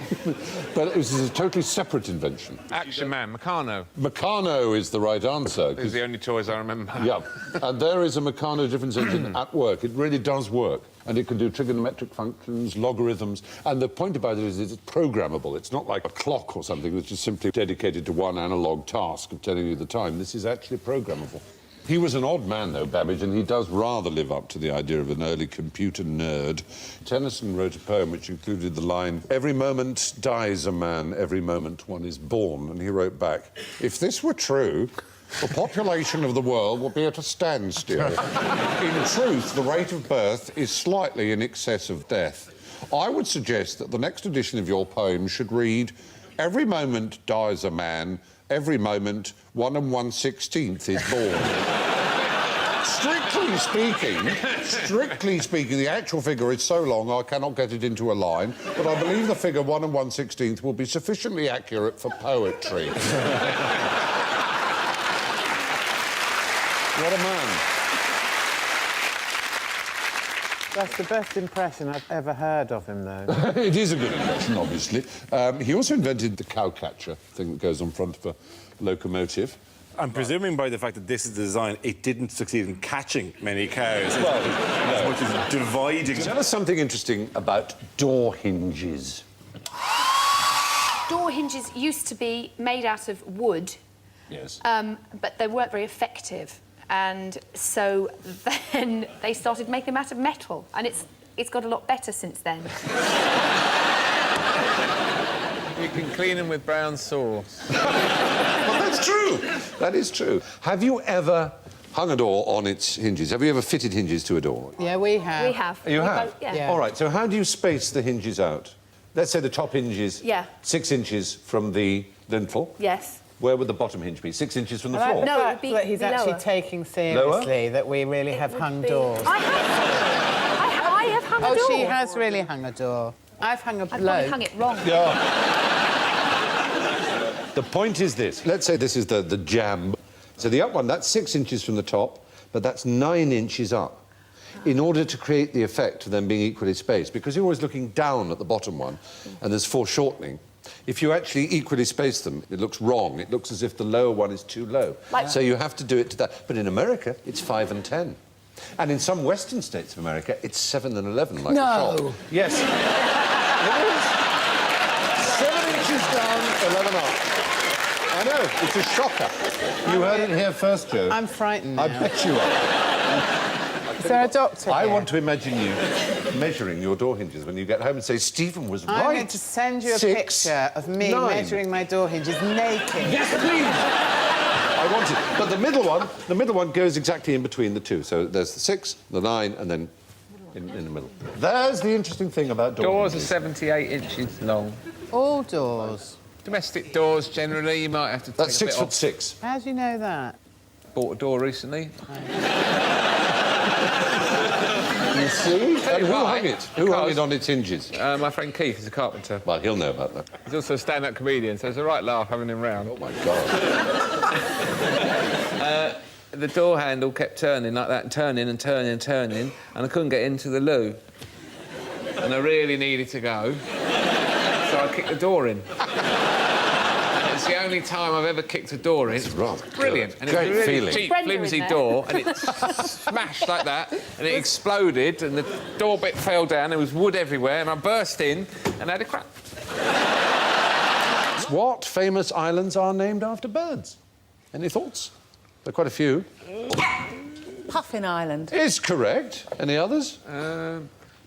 But it was a totally separate invention. Action Man, Meccano. Meccano is the right answer. These are the only toys I remember. Yeah, and there is a Meccano difference engine at work. It really does work. And it can do trigonometric functions, logarithms. And the point about it is it's programmable. It's not like a clock or something that's just simply dedicated to one analogue task of telling you the time. This is actually programmable. He was an odd man, though, Babbage, and he does rather live up to the idea of an early computer nerd. Tennyson wrote a poem which included the line, "Every moment dies a man, every moment one is born." And he wrote back, "If this were true, the population of the world would be at a standstill. In truth, the rate of birth is slightly in excess of death. I would suggest that the next edition of your poem should read, every moment dies a man, every moment 1 1/16 is born." Strictly speaking, the actual figure is so long I cannot get it into a line, but I believe the figure 1 1/16 will be sufficiently accurate for poetry. What a man. That's the best impression I've ever heard of him, though. It is a good impression, obviously. He also invented the cowcatcher, thing that goes on front of a locomotive. I'm presuming by the fact that this is the design, it didn't succeed in catching many cows as much as dividing. Tell us something interesting about door hinges. Door hinges used to be made out of wood. Yes. But they weren't very effective. And so then they started making them out of metal. And it's got a lot better since then. You can clean them with brown sauce. Well, that's true. That is true. Have you ever hung a door on its hinges? Have you ever fitted hinges to a door? Yeah, we have. We have. You have? Both, yeah. All right, so how do you space the hinges out? Let's say the top hinge is 6 inches from the lintel. Yes. Where would the bottom hinge be? 6 inches from the floor? No, it would be that he's actually lower. taking seriously that we really have hung doors. I have hung a door. Oh, she has really hung a door. I've hung a bloke. I've probably hung it wrong. Yeah. The point is this. Let's say this is the jamb. So the up one, that's 6 inches from the top, but that's 9 inches up. In order to create the effect of them being equally spaced, because you're always looking down at the bottom one, and there's foreshortening, if you actually equally space them, it looks wrong. It looks as if the lower one is too low. So you have to do it to that. But in America, it's 5 and 10. And in some western states of America, it's 7 and 11, like a shop. Yes. It is. 7 inches down, 11 up. I know, it's a shocker. You heard it here first, Joe. I'm frightened now. I bet you are. Is there a doctor I here? want to imagine you measuring your door hinges when you get home and say, Stephen was right. I'm going to send you a 6, picture of me 9. measuring my door hinges naked. Yes, please! I want it. But the middle one goes exactly in between the two. So there's the 6, the 9, and then in the middle. There's the interesting thing about Doors are 78 inches long. All doors. Domestic doors, generally, you might have to take That's a bit off. 6'6". How do you know that? Bought a door recently. You see? Who hung it? Who hung it on its hinges? My friend Keith is a carpenter. Well, he'll know about that. He's also a stand-up comedian, so it's a right laugh having him round. Oh, my God. The door handle kept turning like that, and turning and turning and turning, and I couldn't get into the loo. And I really needed to go, so I kicked the door in. It's the only time I've ever kicked a door in. It's brilliant. And Great it's a really feeling. cheap, flimsy door, and it smashed like that, and it exploded, and the door bit fell down, there was wood everywhere, and I burst in and had a crack. What famous islands are named after birds? Any thoughts? There are quite a few. Puffin Island. Is correct. Any others?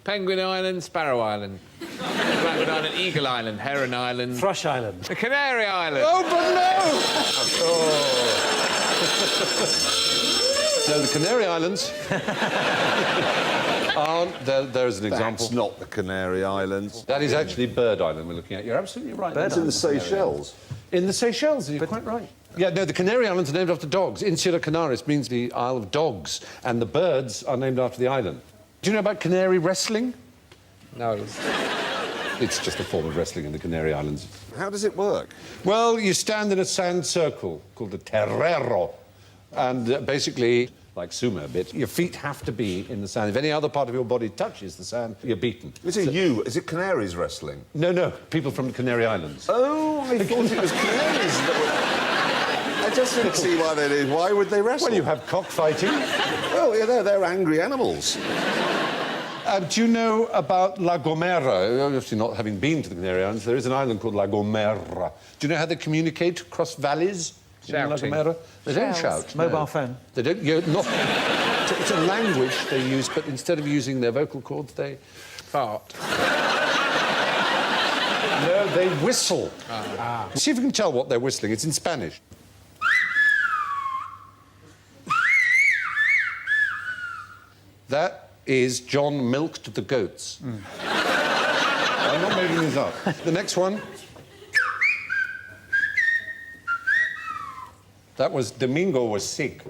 Penguin Island, Sparrow Island. Blackwood Island, Eagle Island, Heron Island. Thrush Island. The Canary Islands. Oh, but no! No, the Canary Islands aren't... There's an example. That's not the Canary Islands. That is actually Bird Island we're looking at. You're absolutely right. It's in the Seychelles. In the Seychelles, you're quite right. Yeah, no, the Canary Islands are named after dogs. Insula Canaris means the Isle of Dogs, and the birds are named after the island. Do you know about canary wrestling? No. It's just a form of wrestling in the Canary Islands. How does it work? Well, you stand in a sand circle called the terrero, and basically, like sumo a bit, your feet have to be in the sand. If any other part of your body touches the sand, you're beaten. Is it canaries wrestling? No, no, people from the Canary Islands. Oh, I thought it was canaries that were... I just didn't see why they did. Why would they wrestle? Well, you have cockfighting. Well, yeah, they're angry animals. Do you know about La Gomera? Obviously, not having been to the Canary Islands, there is an island called La Gomera. Do you know how they communicate across valleys in La Gomera? They don't shout. Mobile phone. They don't. It's a language they use, but instead of using their vocal cords, they fart. No, they whistle. See if you can tell what they're whistling. It's in Spanish. That is John milked the goats. I'm not making this up. The next one. That was Domingo was sick.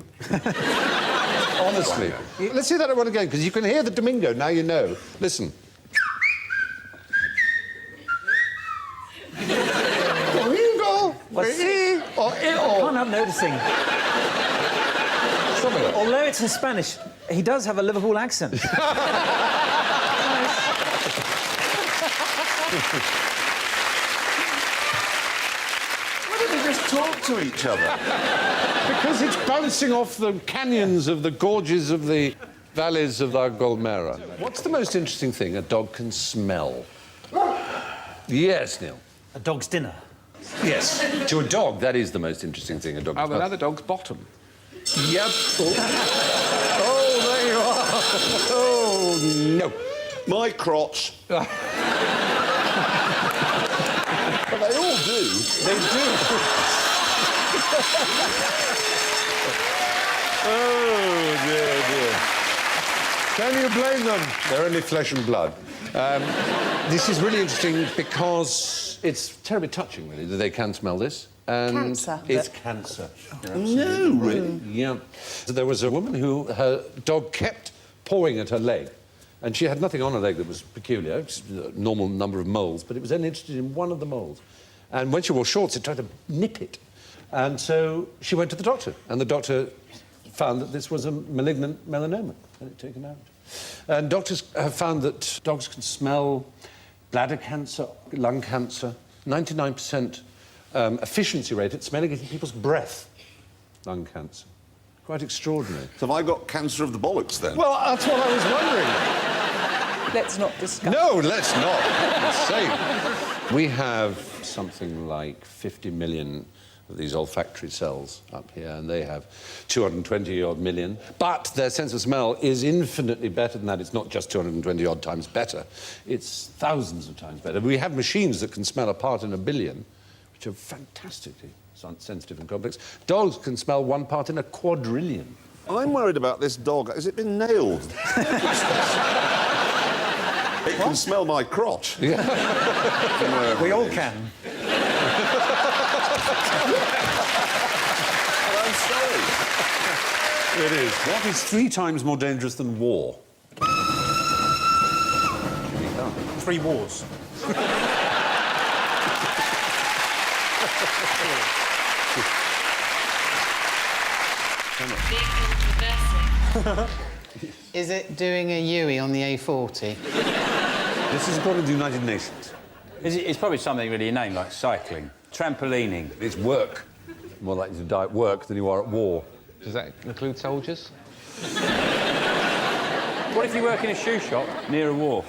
Honestly. Let's hear that one again, because you can hear the Domingo, now you know. Listen. Domingo! I can't help noticing. Although it's in Spanish, he does have a Liverpool accent. Why don't they just talk to each other? Because it's bouncing off the canyons of the gorges of the valleys of La Gomera. What's the most interesting thing a dog can smell? Yes, Neil. A dog's dinner. Yes. To a dog, that is the most interesting thing a dog can smell. Another dog's bottom. Yep. Oh, there you are. Oh, no. My crotch. But they all do. They do. Oh, dear, dear. Can you blame them? They're only flesh and blood. This is really interesting because it's terribly touching, really, that they can smell this. And Cancer. It's cancer. No, really? Yeah. So there was a woman who, her dog kept pawing at her leg, and she had nothing on her leg that was peculiar, it was a normal number of moles, but it was only interested in one of the moles. And when she wore shorts, it tried to nip it. And so she went to the doctor, and the doctor found that this was a malignant melanoma, and it taken out. And doctors have found that dogs can smell bladder cancer, lung cancer, 99% efficiency rate at smelling it in people's breath. Lung cancer. Quite extraordinary. So have I got cancer of the bollocks, then? Well, that's what I was wondering. Let's not discuss. No, let's not. Insane. We have something like 50 million of these olfactory cells up here, and they have 220-odd million. But their sense of smell is infinitely better than that. It's not just 220-odd times better. It's thousands of times better. We have machines that can smell a part in a billion, which are fantastically sensitive and complex. Dogs can smell one part in a quadrillion. I'm worried about this dog. Has it been nailed? It can smell my crotch. Yeah. We all can. I'm sorry. It is. What is 3 times more dangerous than war? 3 wars. Is it doing a Yui on the A40? This is according to the United Nations. It's probably something really inane, like cycling, trampolining. It's work. More likely to die at work than you are at war. Does that include soldiers? What if you work in a shoe shop near a war?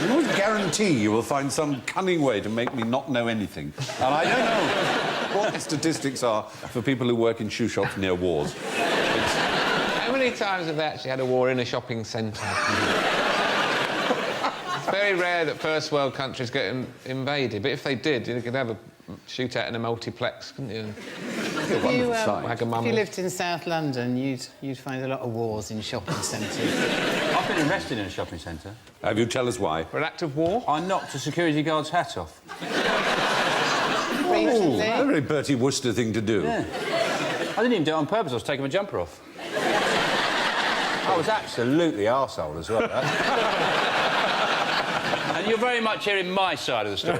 I always guarantee you will find some cunning way to make me not know anything. And I don't know what the statistics are for people who work in shoe shops near wars. How many times have they actually had a war in a shopping centre? It's very rare that first world countries get invaded, but if they did, you could have a shootout in a multiplex, couldn't you? If you lived in South London, you'd find a lot of wars in shopping centres. I've been arrested in a shopping centre. Have you? Tell us why. For an act of war? I knocked a security guard's hat off. Oh, a very Bertie Wooster thing to do. Yeah. I didn't even do it on purpose. I was taking my jumper off. I was absolutely arsehole as well. And you're very much hearing my side of the story.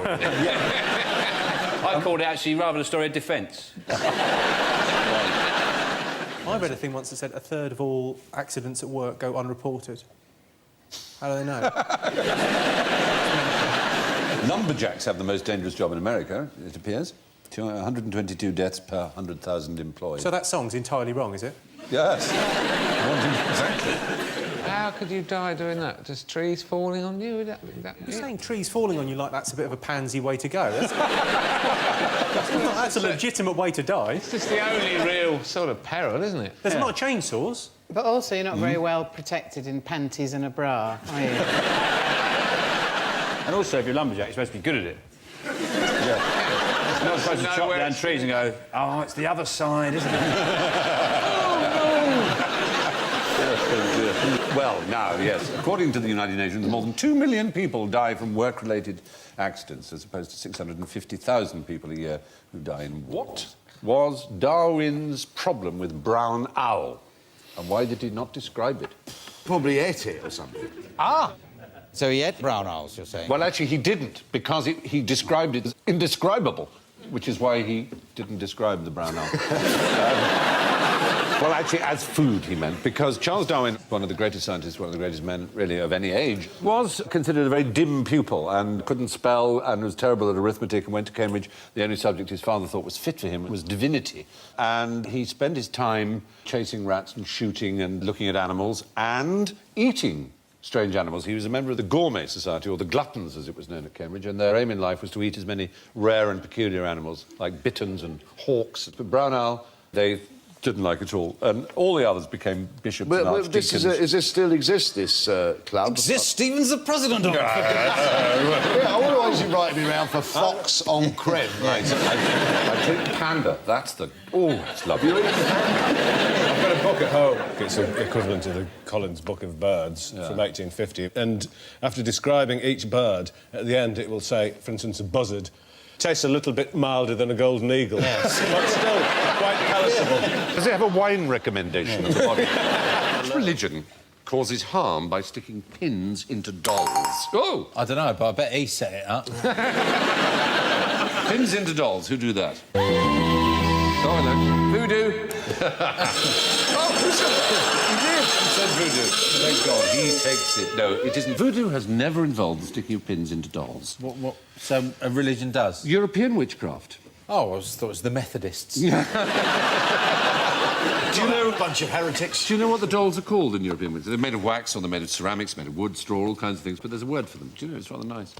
I called it actually rather a story of defence. I read a thing once that said 1/3 of all accidents at work go unreported. How do they know? Lumberjacks have the most dangerous job in America, it appears. 122 deaths per 100,000 employees. So that song's entirely wrong, is it? Yes. Exactly. How could you die doing that? Just trees falling on you? You're saying trees falling on you like that's a bit of a pansy way to go. That's a legitimate way to die. It's just the only real sort of peril, isn't it? There's a lot of chainsaws. But also, you're not very well protected in panties and a bra, are you? And also, if you're a lumberjack, you're supposed to be good at it. Yeah. You're not supposed to chop down trees and go, oh, it's the other side, isn't it? Well, now, yes. According to the United Nations, more than 2 million people die from work-related accidents, as opposed to 650,000 people a year who die in war. What was Darwin's problem with brown owl? And why did he not describe it? Probably ate it or something. Ah! So he ate brown owls, you're saying? Well, actually, he didn't, because he described it as indescribable, which is why he didn't describe the brown owl. Well, actually, as food, he meant, because Charles Darwin, one of the greatest scientists, one of the greatest men, really, of any age, was considered a very dim pupil and couldn't spell and was terrible at arithmetic and went to Cambridge. The only subject his father thought was fit for him was divinity. And he spent his time chasing rats and shooting and looking at animals and eating strange animals. He was a member of the Gourmet Society, or the Gluttons, as it was known at Cambridge, and their aim in life was to eat as many rare and peculiar animals, like bitterns and hawks. But brown owl, they didn't like at all, and all the others became bishops and archdeacons. Does this still exist, this club? Exists? Stephen's the president of it. Yeah, I wonder why he's invited me round for Fox on Creme. I drink Panda. That's the... Oh, it's lovely. I've got a book at home. It's equivalent to the Collins Book of Birds from 1850. And after describing each bird, at the end it will say, for instance, a buzzard tastes a little bit milder than a golden eagle. Yes. But still quite palatable. Does it have a wine recommendation at the bottom? Religion causes harm by sticking pins into dolls. Oh! I don't know, but I bet he set it up. Pins into dolls. Who do that? Oh, hello. Voodoo. Oh, he did. He said voodoo. Thank God. He takes it. No, it isn't. Voodoo has never involved the sticking of pins into dolls. What? So a religion does? European witchcraft. Oh, I thought it was the Methodists. Do you know a bunch of heretics? Do you know what the dolls are called in European witchcraft? They're made of wax, or they're made of ceramics, made of wood, straw, all kinds of things, but there's a word for them. Do you know? It's rather nice.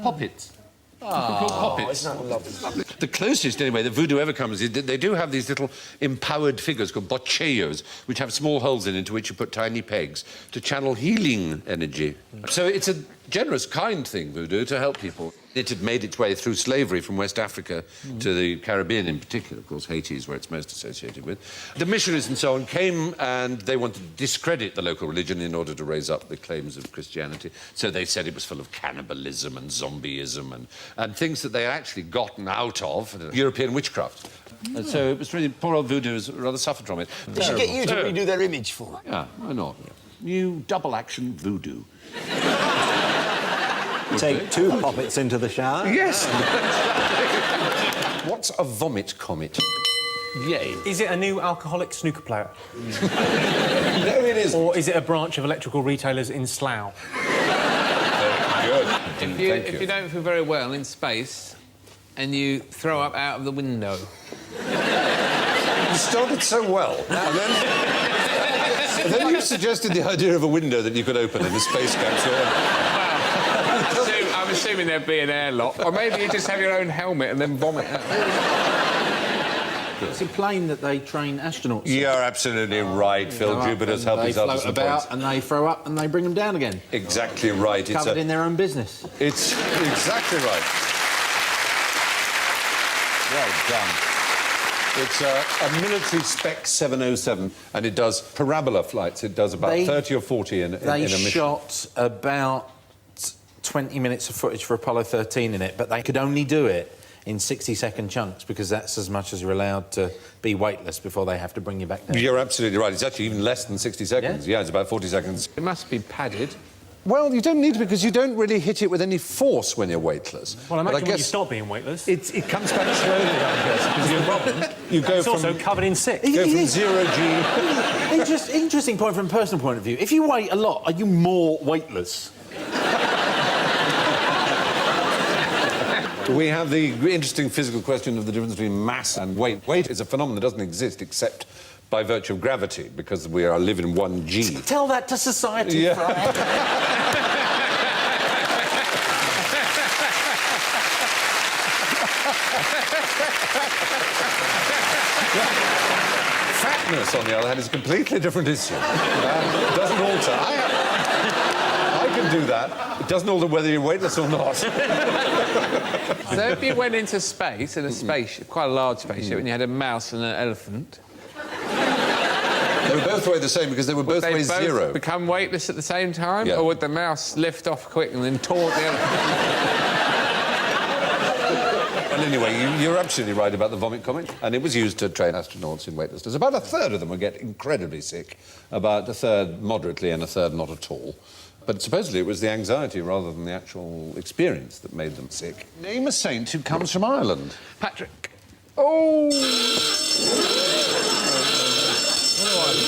Poppets. Poppets. Isn't that lovely? The closest, anyway, that voodoo ever comes is they do have these little empowered figures called bocellos, which have small holes into which you put tiny pegs to channel healing energy. So it's a generous, kind thing, voodoo, to help people. It had made its way through slavery from West Africa to the Caribbean in particular, of course, Haiti is where it's most associated with. The missionaries and so on came and they wanted to discredit the local religion in order to raise up the claims of Christianity. So they said it was full of cannibalism and zombieism and things that they had actually gotten out of European witchcraft. And so it was really, poor old voodoo has rather suffered from it. They should get you to redo their image for it. Yeah, why not? New double-action voodoo. Take 2 poppets into the shower. Yes. What's a vomit comet? Yay. Is it a new alcoholic snooker player? No, it isn't. Or is it a branch of electrical retailers in Slough? Good. If you don't feel very well in space and you throw up out of the window. You started so well, and then you suggested the idea of a window that you could open in a space capsule. I'm assuming there'd be an airlock. Or maybe you just have your own helmet and then vomit out. It's a plane that they train astronauts. You're absolutely right, Phil. Jupiter's helping us They float about and they throw up and they bring them down again. Exactly right. Covered in their own business. It's exactly right. Well done. It's a military spec 707, and it does parabola flights. It does about 30 or 40 in a mission. They shot about 20 minutes of footage for Apollo 13 in it, but they could only do it in 60-second chunks because that's as much as you're allowed to be weightless before they have to bring you back down. You're absolutely right. It's actually even less than 60 seconds. Yeah, it's about 40 seconds. It must be padded. Well, you don't need to because you don't really hit it with any force when you're weightless. Well, I But imagine when you stop being weightless. It comes back slowly, I guess, because you go It's from... also covered in sick. Go from 0G... Interesting point from a personal point of view. If you weigh a lot, are you more weightless? We have the interesting physical question of the difference between mass and weight. Weight is a phenomenon that doesn't exist except by virtue of gravity, because we are live in 1G. Tell that to society, Yeah. Fatness, on the other hand, is a completely different issue. It doesn't alter. I can do that. It doesn't alter whether you're weightless or not. So if you went into space, in a spaceship, quite a large spaceship, and you had a mouse and an elephant... They would both weigh the same because they would both weigh zero. Would they become weightless at the same time? Yeah. Or would the mouse lift off quick and then taunt the elephant? And anyway, you're absolutely right about the vomit comet, and it was used to train astronauts in weightlessness. About a third of them would get incredibly sick, about a third moderately, and a third not at all. But supposedly it was the anxiety rather than the actual experience that made them sick. Name a saint who comes from Ireland. Patrick. Oh!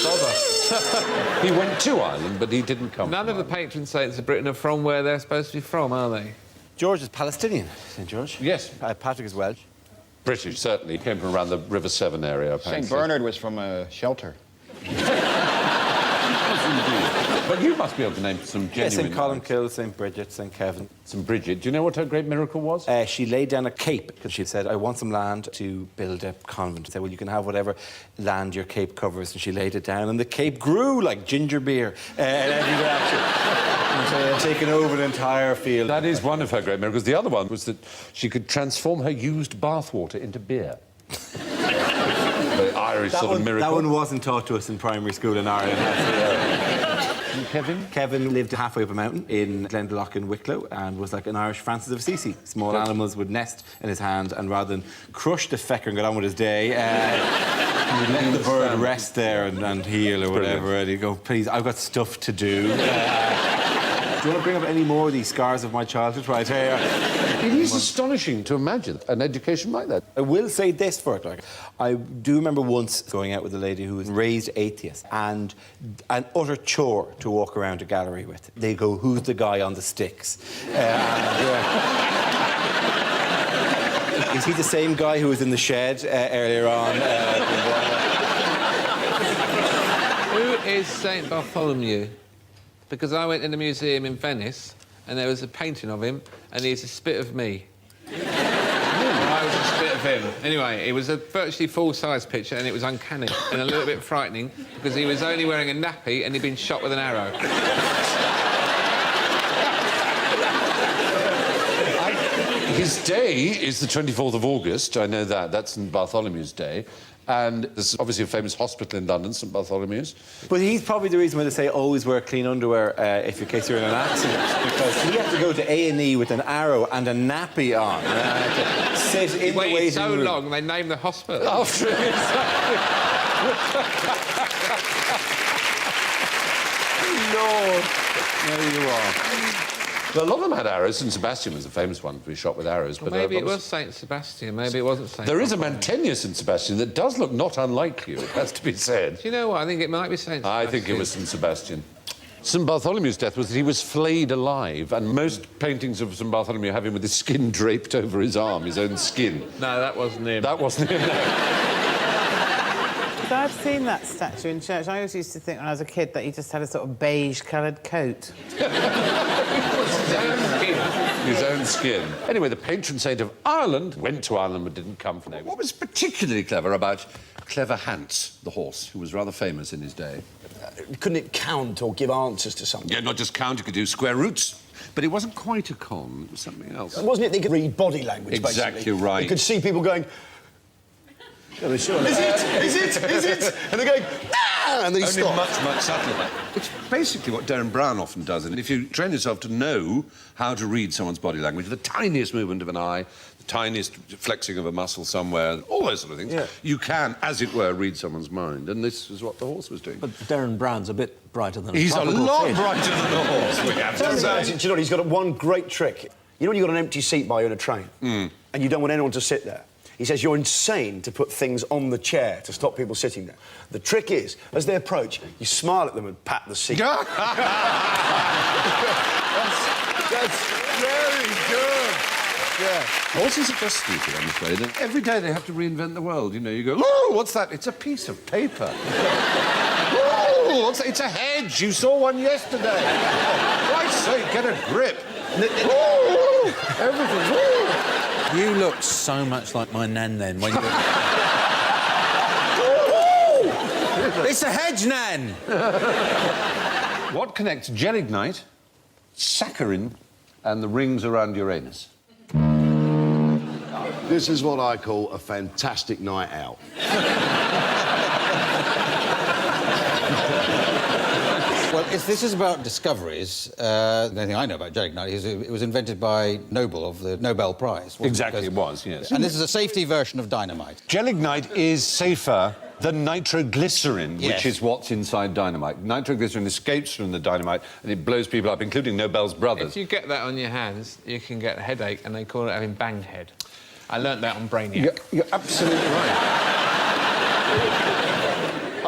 Bother. He went to Ireland, but he didn't come. None of the patron saints of Britain are from where they're supposed to be from, are they? George is Palestinian, St. George. Yes. Patrick is Welsh. British, certainly. He came from around the River Severn area, apparently. St. Bernard was from a shelter. But you must be able to name some genuine... Yeah, St. Columkill, St. Bridget, St. Kevin. St. Bridget. Do you know what her great miracle was? She laid down a cape because she said, I want some land to build a convent. She said, well, you can have whatever land your cape covers. And she laid it down, and the cape grew like ginger beer in every direction. And taken over the entire field. That is one of her great miracles. The other one was that she could transform her used bathwater into beer. The Irish sort of miracle. That one wasn't taught to us in primary school in Ireland. And Kevin? Kevin lived halfway up a mountain in Glendalough in Wicklow and was like an Irish Francis of Assisi. Small animals would nest in his hand, and rather than crush the fecker and get on with his day, he would let the bird rest there and heal or whatever, and he'd go, please, I've got stuff to do. Do you want to bring up any more of these scars of my childhood right here? It is astonishing to imagine an education like that. I will say this for it, like, I do remember once going out with a lady who was raised atheist, and an utter chore to walk around a gallery with. They go, who's the guy on the sticks? Is he the same guy who was in the shed earlier on? Who is St. Bartholomew? Because I went in the museum in Venice and there was a painting of him and he's a spit of me. I was a spit of him. Anyway, it was a virtually full-size picture and it was uncanny and a little bit frightening because he was only wearing a nappy and he'd been shot with an arrow. His day is the 24th of August. I know that. That's St Bartholomew's Day. And there's obviously a famous hospital in London, St Bartholomew's. But he's probably the reason why they say always wear clean underwear in case you're in an accident, because he had to go to A&E with an arrow and a nappy on. And had to sit in the waiting so room. long, they named the hospital. After it, Lord, there you are. Well, a lot of them had arrows. St Sebastian was the famous one to be shot with arrows. Well, but maybe it was St Sebastian, maybe it wasn't St There is a Mantegna St Sebastian that does look not unlike you, it has to be said. Do you know what? I think it might be St Sebastian. I think it was St Sebastian. St Bartholomew's death was that he was flayed alive, and most paintings of St Bartholomew have him with his skin draped over his arm, his own skin. No, that wasn't him. That wasn't him, no. So I've seen that statue in church. I always used to think when I was a kid that he just had a sort of beige-coloured coat. His own skin. Anyway, the patron saint of Ireland went to Ireland but didn't come from there. What was particularly clever about Clever Hans, the horse, who was rather famous in his day? Couldn't it count or give answers to something? Yeah, not just count, it could do square roots. But it wasn't quite a con, it was something else. Wasn't it they could read body language, Exactly basically? right. You could see people going... Yeah, is it? And they're going, ah! And then he Only stops. much subtler. It's basically what Darren Brown often does. And if you train yourself to know how to read someone's body language, the tiniest movement of an eye, the tiniest flexing of a muscle somewhere, all those sort of things, you can, as it were, read someone's mind. And this is what the horse was doing. But Darren Brown's a bit brighter than He's a lot brighter than the horse, we have to Darren Brown, say. do you know, he's got one great trick. You know when you've got an empty seat by you in a train, and you don't want anyone to sit there? He says you're insane to put things on the chair to stop people sitting there. The trick is, as they approach, you smile at them and pat the seat. That's very good. Yeah. Horses are just stupid, I'm afraid. And every day they have to reinvent the world. You know, you go, oh, what's that? It's a piece of paper. Oh, what's that? It's a hedge. You saw one yesterday. Oh, Christ's sake, get a grip. Oh, everything. Oh. You look so much like my nan then when you... It's a hedge, nan! What connects gelignite, saccharin, and the rings around Uranus? This is what I call a fantastic night out. Well, if this is about discoveries, the only thing I know about gelignite is it was invented by Nobel of the Nobel Prize. Exactly, it was, yes. And this is a safety version of dynamite. Gelignite is safer than nitroglycerin, Yes. which is what's inside dynamite. Nitroglycerin escapes from the dynamite and it blows people up, including Nobel's brothers. If you get that on your hands, you can get a headache, and they call it having banged head. I learnt that on Brainiac. You're absolutely right.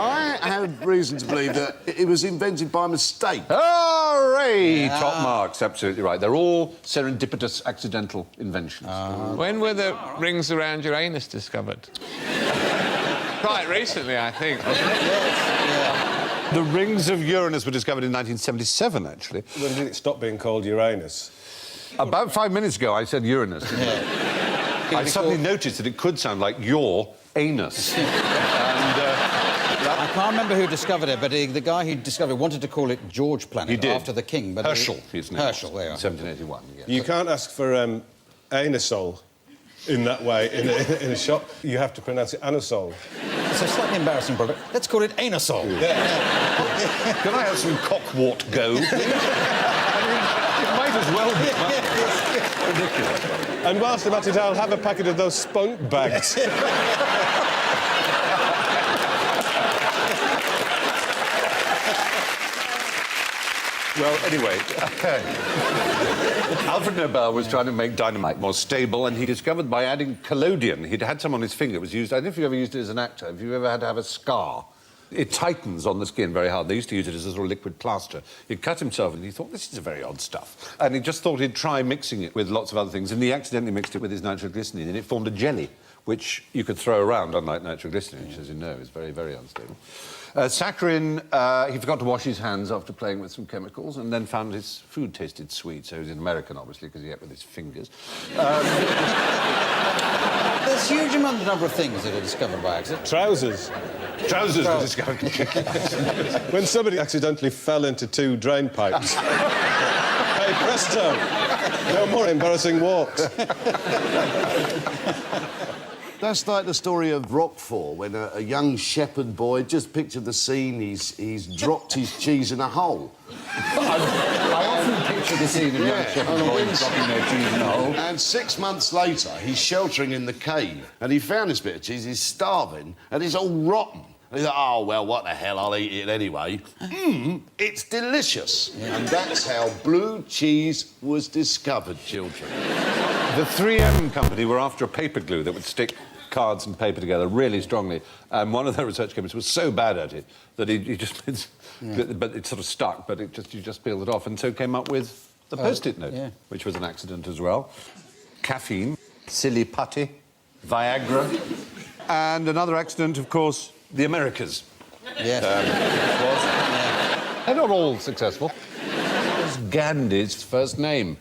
I have reason to believe that it was invented by mistake. Hooray! Top marks, absolutely right. They're all serendipitous, accidental inventions. When were the rings around Uranus discovered? Quite recently, I think. The rings of Uranus were discovered in 1977, actually. When did it stop being called Uranus? About 5 minutes ago, I said Uranus. I suddenly noticed that it could sound like your anus. I can't remember who discovered it, but the guy who discovered it wanted to call it George Planet He did. after the king. But Herschel, his name. Herschel, there you are. 1781, yes. You can't ask for anusol in that way in a shop. You have to pronounce it anusol. It's a slightly embarrassing product. Let's call it anusol. Yeah. Can I have some cockwort go? It might as well be. Ridiculous. And whilst I'm at it, I'll have a packet of those spunk bags. Well, anyway, Alfred Nobel was trying to make dynamite more stable, and he discovered by adding collodion. He'd had some on his finger. It was used, I don't know if you ever used it as an actor, if you ever had to have a scar. It tightens on the skin very hard. They used to use it as a sort of liquid plaster. He'd cut himself, and he thought, this is a very odd stuff. And he just thought he'd try mixing it with lots of other things, and he accidentally mixed it with his nitroglycerin, and it formed a jelly, which you could throw around, unlike nitroglycerin, which, as you know, is very, very unstable. Saccharin, he forgot to wash his hands after playing with some chemicals, and then found his food tasted sweet, so he was an American, obviously, because he ate with his fingers. There's a huge number of things that are discovered by accident. Trousers. Trousers were discovered. When somebody accidentally fell into 2 drain pipes, hey, Manifesto. No more embarrassing walks. That's like the story of Roquefort, when a young shepherd boy, just picture the scene, he's dropped his cheese in a hole. I often picture the scene of young shepherd boys dropping their cheese in a hole. And 6 months later, he's sheltering in the cave, and he found this bit of cheese, he's starving, and it's all rotten. And he thought, oh, well, what the hell, I'll eat it anyway. It's delicious. Yeah. And that's how blue cheese was discovered, children. The 3M company were after a paper glue that would stick cards and paper together really strongly, and one of their research chemists was so bad at it that he just... But it sort of stuck, but you just peeled it off, and so came up with the Post-it note, which was an accident as well. Caffeine, silly putty, Viagra, and another accident, of course, the Americas. Yes. They're not all successful. It was Gandhi's first name.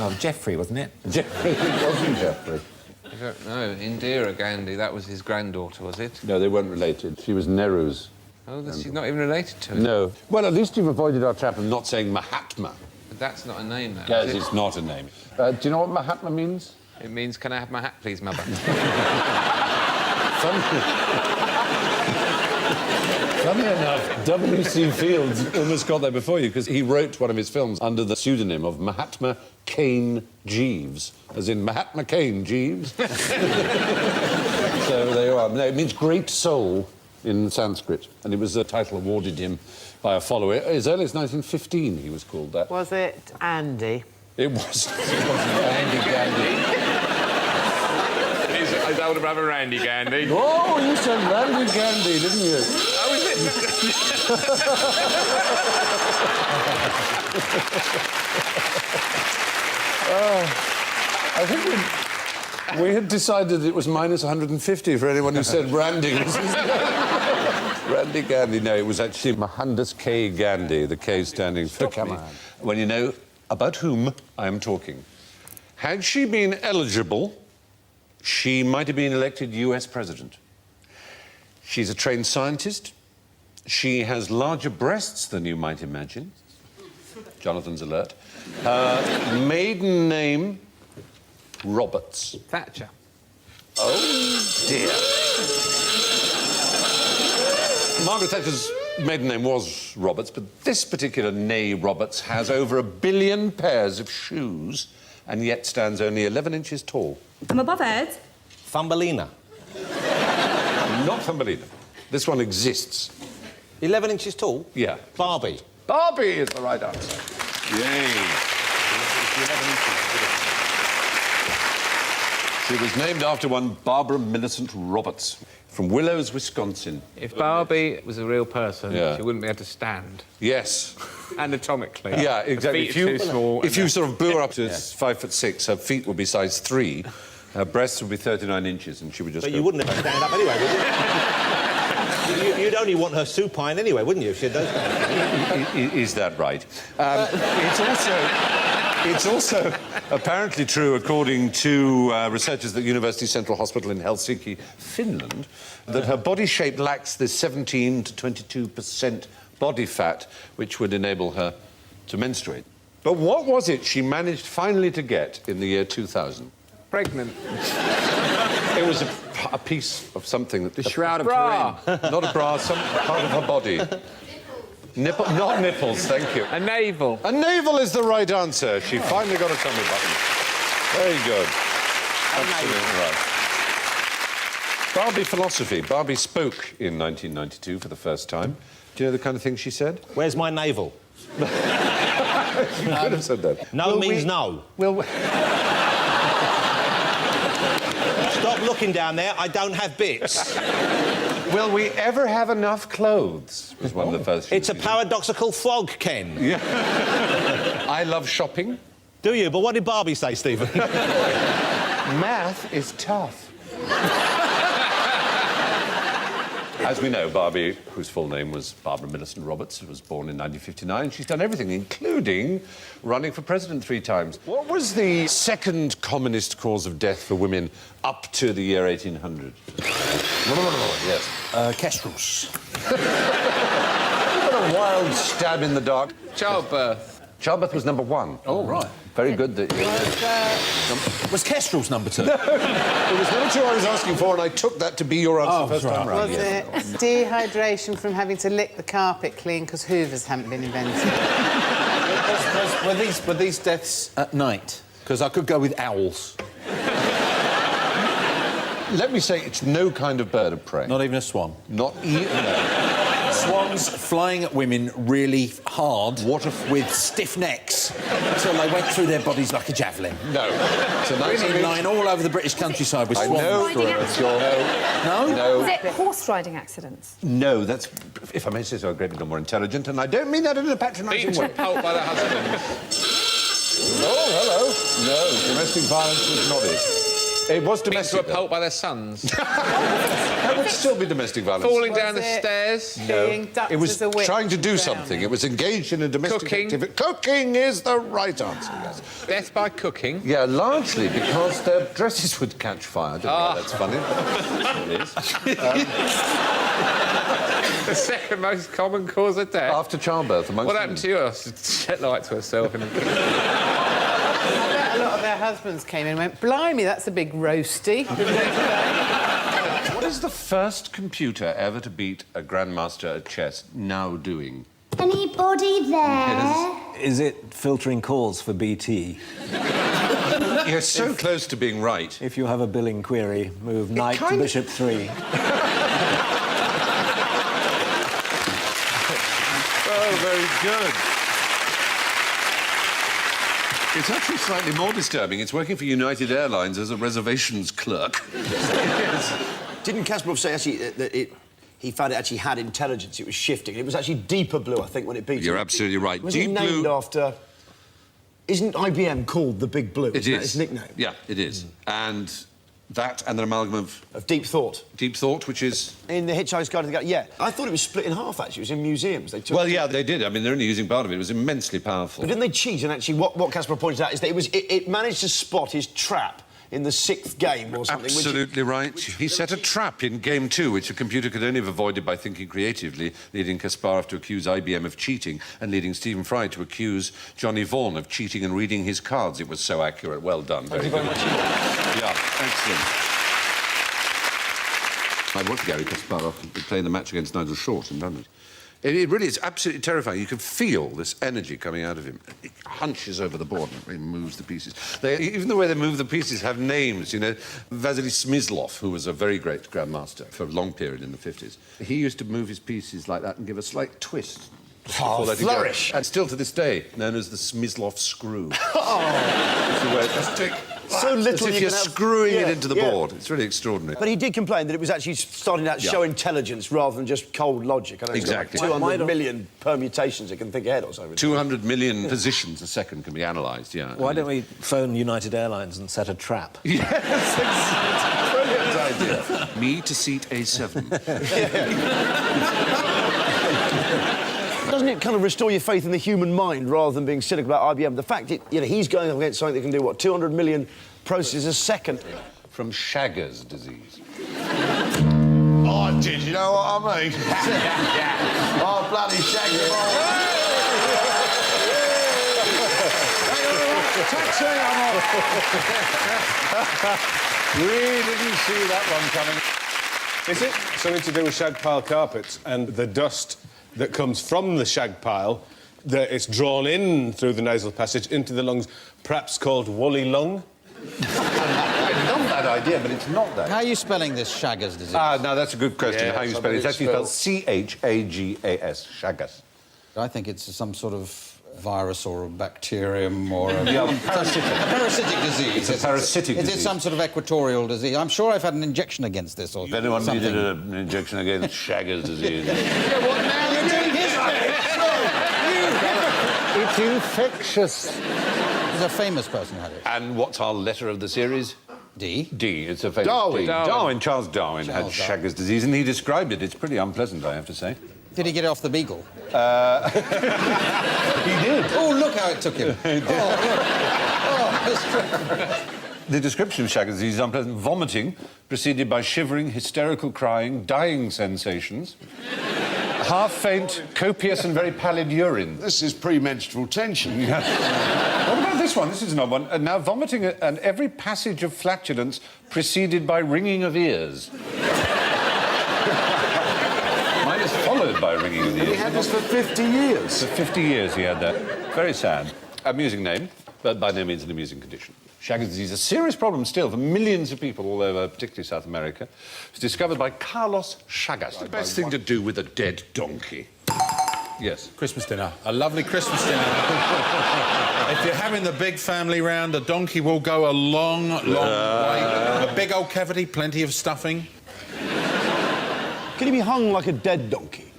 Oh, Geoffrey, wasn't it? Geoffrey. It wasn't Geoffrey. I don't know. Indira Gandhi, that was his granddaughter, was it? No, they weren't related. She was Nehru's. Oh, she's not even related to him? No. Well, at least you've avoided our trap of not saying Mahatma. But that's not a name, though. Yes, it's not a name. Do you know what Mahatma means? It means, can I have my hat, please, Mother? Funny enough, W.C. Fields almost got there before you, because he wrote one of his films under the pseudonym of Mahatma Cain Jeeves, as in Mahatma Cain Jeeves. So there you are. No, it means great soul in Sanskrit, and it was a title awarded him by a follower. As early as 1915, he was called that. Was it Andy? It wasn't. It wasn't Andy Gandhi. His older brother, Randy Gandhi. Oh, you said Randy Gandhi, didn't you? Oh, is it? I think we had decided it was minus 150 for anyone who said Randy. Randy Gandhi. No, it was actually Mohandas K. Gandhi, the K standing for Kamal. When you know about whom I am talking. Had she been eligible, she might have been elected US president. She's a trained scientist. She has larger breasts than you might imagine. Jonathan's alert. Maiden name, Roberts. Thatcher. Oh, dear. Margaret Thatcher's maiden name was Roberts, but this particular née Roberts has over 1 billion pairs of shoes and yet stands only 11 inches tall. I'm above Ed. Thumbelina. Not Thumbelina. This one exists. 11 inches tall? Yeah. Barbie. Barbie is the right answer. Yay. She was named after one Barbara Millicent Roberts from Willows, Wisconsin. If Barbie was a real person, she wouldn't be able to stand. Yes. Anatomically. Yeah, exactly. Her feet are too small. If you sort of blew her up to 5'6", her feet would be size 3, her breasts would be 39 inches, and she would just But you wouldn't have her stand up anyway, would you? You'd only want her supine anyway, wouldn't you, if she had those kind of things? Is that right? It's also apparently true, according to researchers at University Central Hospital in Helsinki, Finland, that her body shape lacks the 17 to 22% body fat, which would enable her to menstruate. But what was it she managed finally to get in the year 2000? Pregnant. It was a piece of something that... The Shroud of Turin. Not a bra, some part of her body. Nipple, not nipples, thank you. A navel. A navel is the right answer. She finally got a tummy button. Very good. Absolutely right. Barbie philosophy. Barbie spoke in 1992 for the first time. Do you know the kind of thing she said? Where's my navel? You could have said that. No means no. Stop looking down there. I don't have bits. Will we ever have enough clothes? Was one of the first. It's a paradoxical frog, Ken. Yeah. I love shopping. Do you? But what did Barbie say, Stephen? Math is tough. As we know, Barbie, whose full name was Barbara Millicent Roberts, was born in 1959. She's done everything, including running for president 3 times. What was the second commonest cause of death for women up to the year 1800? Yes. Kestrels. wild stab in the dark. Childbirth. Childbirth was number 1. Oh, right. Very good. That Was Kestrel's number 2? No, it was number 2 I was asking for, and I took that to be your answer first time round. Was it dehydration from having to lick the carpet clean because hoovers hadn't been invented? Were these deaths at night? Because I could go with owls. Let me say it's no kind of bird of prey. Not even a swan? Not even... No. Swans flying at women really hard with stiff necks until they went through their bodies like a javelin. No. So women lying all over the British countryside with swans. No. Was it horse riding accidents? No, that's, if I may say so, a great deal more intelligent, and I don't mean that in a patronising way. Beaten to pulp by the husband. Oh, hello. No, domestic violence was not it. It was domestic. Beaten to a pulp by their sons. That would still be domestic violence. Falling down the stairs. No. It was trying to do something. It was engaged in a domestic activity. Cooking is the right answer, yes. Death by cooking? Yeah, largely because their dresses would catch fire. I don't know why that's funny. It is. The second most common cause of death? After childbirth, amongst What happened to you? I set light to herself in a... A lot of their husbands came in and went, blimey, that's a big roasty. What is the first computer ever to beat a grandmaster at chess now doing? Anybody there? Is it filtering calls for BT? You're so close to being right. If you have a billing query, move knight to bishop 3. Oh, very good. It's actually slightly more disturbing. It's working for United Airlines as a reservations clerk. Didn't Kasparov say actually that he found it actually had intelligence? It was shifting. It was actually deeper blue, I think, when it beat. You're absolutely right. Was Deep it named blue after? Isn't IBM called the Big Blue? It Isn't that is. its nickname? Yeah, it is. And that and an amalgam of Deep Thought. Deep Thought, which is in the Hitchhiker's Guide to the Galaxy. Yeah, I thought it was split in half. Actually, it was in museums. They took. Well, yeah, they did. I mean, they're only using part of it. It was immensely powerful. But didn't they cheat? And actually, what Kasparov pointed out is that it managed to spot his trap in the 6th game or something. Absolutely right. He set a trap in Game 2, which a computer could only have avoided by thinking creatively, leading Kasparov to accuse IBM of cheating and leading Stephen Fry to accuse Johnny Vaughan of cheating and reading his cards. It was so accurate. Well done. Thank you very much. Yeah, excellent. I watched Gary Kasparov playing the match against Nigel Short in London. It really is absolutely terrifying. You can feel this energy coming out of him. It hunches over the board and he moves the pieces. Even the way they move the pieces have names, you know. Vasily Smyslov, who was a very great grandmaster for a long period in the 50s, he used to move his pieces like that and give a slight twist. Oh, flourish! And still to this day, known as the Smyslov screw. So little as if you you're can have... screwing it into the board. It's really extraordinary. But he did complain that it was actually starting to show intelligence rather than just cold logic. I don't Exactly. Know, 200 million permutations it can think ahead or something. 200 million positions a second can be analysed, yeah. Why don't we phone United Airlines and set a trap? Yes, brilliant idea. Me to seat A7. Doesn't it kind of restore your faith in the human mind rather than being cynical about IBM? The fact that he's going up against something that can do, what, 200 million processes a second? From Chagas disease. Oh, did you know what I mean? Oh, bloody Chagas. Taxi, I'm off. We didn't see that one coming. Is it something to do with shag pile carpets and the dust that comes from the shag pile, that it's drawn in through the nasal passage into the lungs, perhaps called woolly lung? I love that idea, but it's not that. How are you spelling this Chagas disease? No, that's a good question. Yeah, How you spell it? It's actually spelled C-H-A-G-A-S, Chagas. I think it's some sort of virus or a bacterium or a... Yeah, parasitic disease. It's a parasitic Is disease. it some sort of equatorial disease? I'm sure I've had an injection against this or If anyone something. needed an injection against Chagas disease... What now? You're doing history! It's infectious. There's a famous person who had it. And what's our letter of the series? D. D. It's a famous Darwin. D. Darwin. Charles Darwin had Chagas disease, and he described it. It's pretty unpleasant, I have to say. Did he get it off the beagle? He did. Oh, look how it took him. The description of Chagas disease is unpleasant. Vomiting, preceded by shivering, hysterical crying, dying sensations. Half faint, copious and very pallid urine. This is premenstrual tension. What about this one? This is an odd one. And now vomiting and every passage of flatulence preceded by ringing of ears. Mine is followed by ringing of ears. He had this for 50 years. For 50 years he had that. Very sad. Amusing name, but by no means an amusing condition. Chagas disease, a serious problem still for millions of people all over, particularly South America. It was discovered by Carlos Chagas. What's the best thing to do with a dead donkey? Yes. Christmas dinner. A lovely Christmas dinner. If you're having the big family round, a donkey will go a long, long way. A big old cavity, plenty of stuffing. Can he be hung like a dead donkey?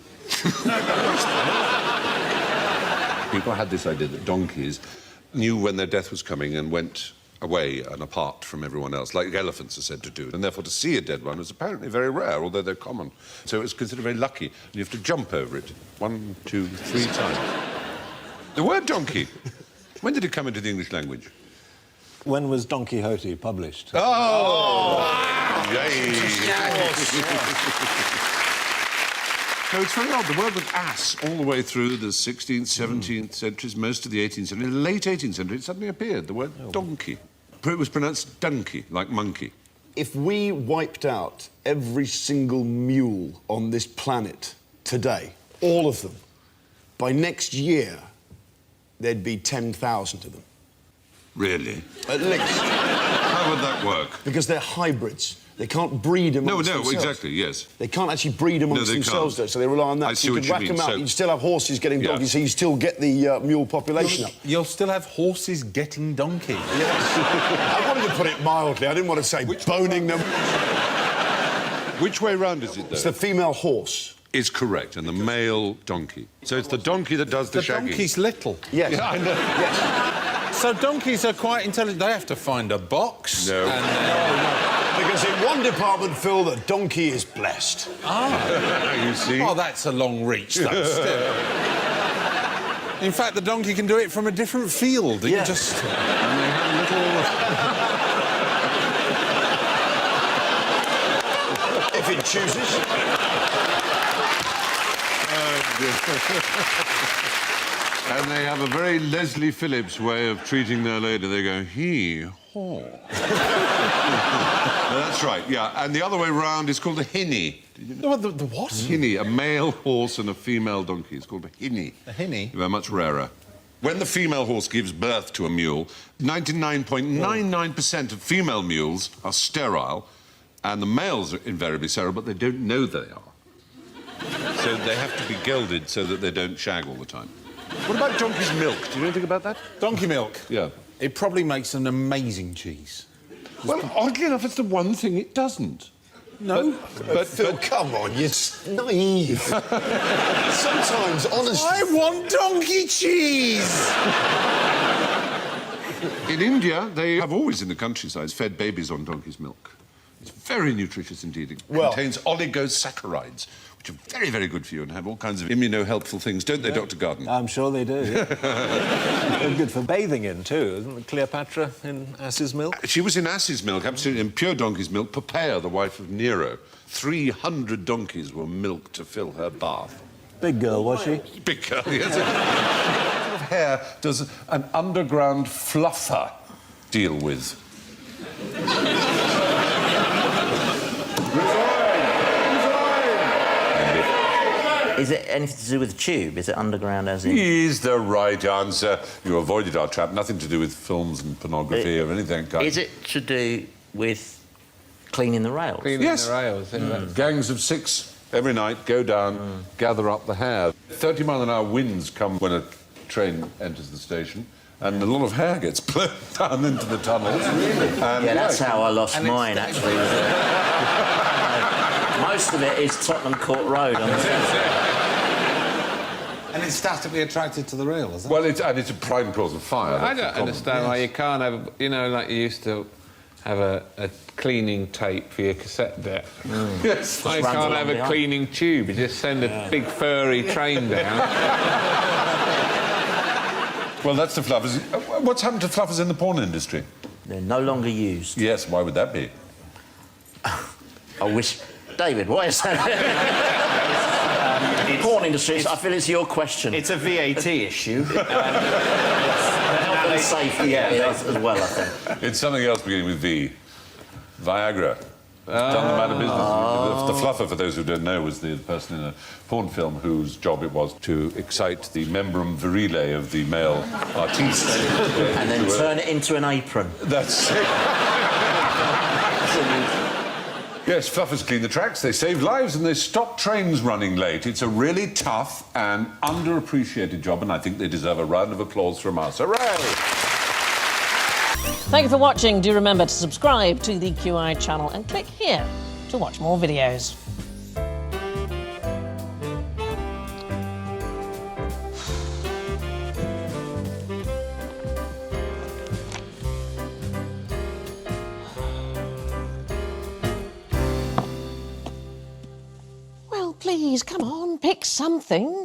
People had this idea that donkeys knew when their death was coming and went away and apart from everyone else, like elephants are said to do. And therefore, to see a dead one was apparently very rare, although they're common. So it was considered very lucky, and you have to jump over it 1, 2, 3 times. The word donkey, when did it come into the English language? When was Don Quixote published? Oh! Yay! So it's very odd. The word was ass all the way through the 16th, 17th centuries, most of the 18th century. In the late 18th century, it suddenly appeared, the word donkey. It was pronounced donkey, like monkey. If we wiped out every single mule on this planet today, all of them, by next year, there'd be 10,000 of them. Really? At least. How would that work? Because they're hybrids. They can't breed amongst themselves. No, exactly, yes. They can't actually breed amongst themselves, though, so they rely on that. I see you what could you whack mean. them out, So... you'd still have horses getting donkeys, so you still get the mule population up. You'll still have horses getting donkeys. Yes. I wanted to put it mildly. I didn't want to say boning them. Which way round is it, though? It's the female horse. Is correct, and the male donkey. So it's the donkey that does the shagging. The donkey's little. Yes. Yeah, I know. Yes. So donkeys are quite intelligent. They have to find a box. No. Because in one department, Phil, the donkey is blessed. Ah. You see? Oh, that's a long reach, though, still. In fact, the donkey can do it from a different field. You just... And they have a little... If it chooses. And they have a very Leslie Phillips way of treating their lady. They go, hee-haw. That's right, yeah. And the other way round is called a hinny. The what? Hinny, a male horse and a female donkey. It's called a hinny. A hinny? They're much rarer. When the female horse gives birth to a mule, 99.99% of female mules are sterile, and the males are invariably sterile, but they don't know they are. So they have to be gelded so that they don't shag all the time. What about donkey's milk? Do you know anything about that? Donkey milk? Yeah. It probably makes an amazing cheese. Well, oddly enough, it's the one thing it doesn't. No. But Phil, come on, you're naive. Sometimes, honestly... I want donkey cheese! In India, they have always in the countryside fed babies on donkey's milk. It's very nutritious indeed. It contains oligosaccharides, which are very, very good for you and have all kinds of immuno-helpful things, don't they, Dr. Garden? I'm sure they do, yeah. They're good for bathing in, too, isn't Cleopatra in ass's milk? She was in ass's milk, absolutely, in pure donkey's milk. Poppaea, the wife of Nero, 300 donkeys were milked to fill her bath. Big girl, was she? Big girl, yes. What kind of hair does an underground fluffer deal with? Is it anything to do with the tube? Is it underground as in... Is the right answer. You avoided our trap. Nothing to do with films and pornography or anything. Is it to do with cleaning the rails? Cleaning the rails. Gangs of 6 every night go down, gather up the hair. 30-mile-an-hour winds come when a train enters the station, and a lot of hair gets blown down into the tunnels. Really? Yeah, that's how I lost mine, actually. Most of it is Tottenham Court Road. And it's statically attracted to the rail, is it? Well, it's a prime cause of fire. I don't understand why you can't have... You know, like you used to have a cleaning tape for your cassette deck. Yes. I can't have a cleaning tube. You just send a big furry train down. Well, that's the fluffers. What's happened to fluffers in the porn industry? They're no longer used. Yes, why would that be? I wish... David, what is that? porn industry, I feel it's your question. It's a VAT issue. Health and safety as well, I think. It's something else beginning with V. Viagra. Done them out of business. The fluffer, for those who don't know, was the person in a porn film whose job it was to excite the membrum virile of the male artiste. And then turn it into an apron. That's it. Yes, fluffers clean the tracks, they save lives, and they stop trains running late. It's a really tough and underappreciated job, and I think they deserve a round of applause from us. Hooray! Thank you for watching. Do remember to subscribe to the QI channel and click here to watch more videos. Well, please, come on, pick something.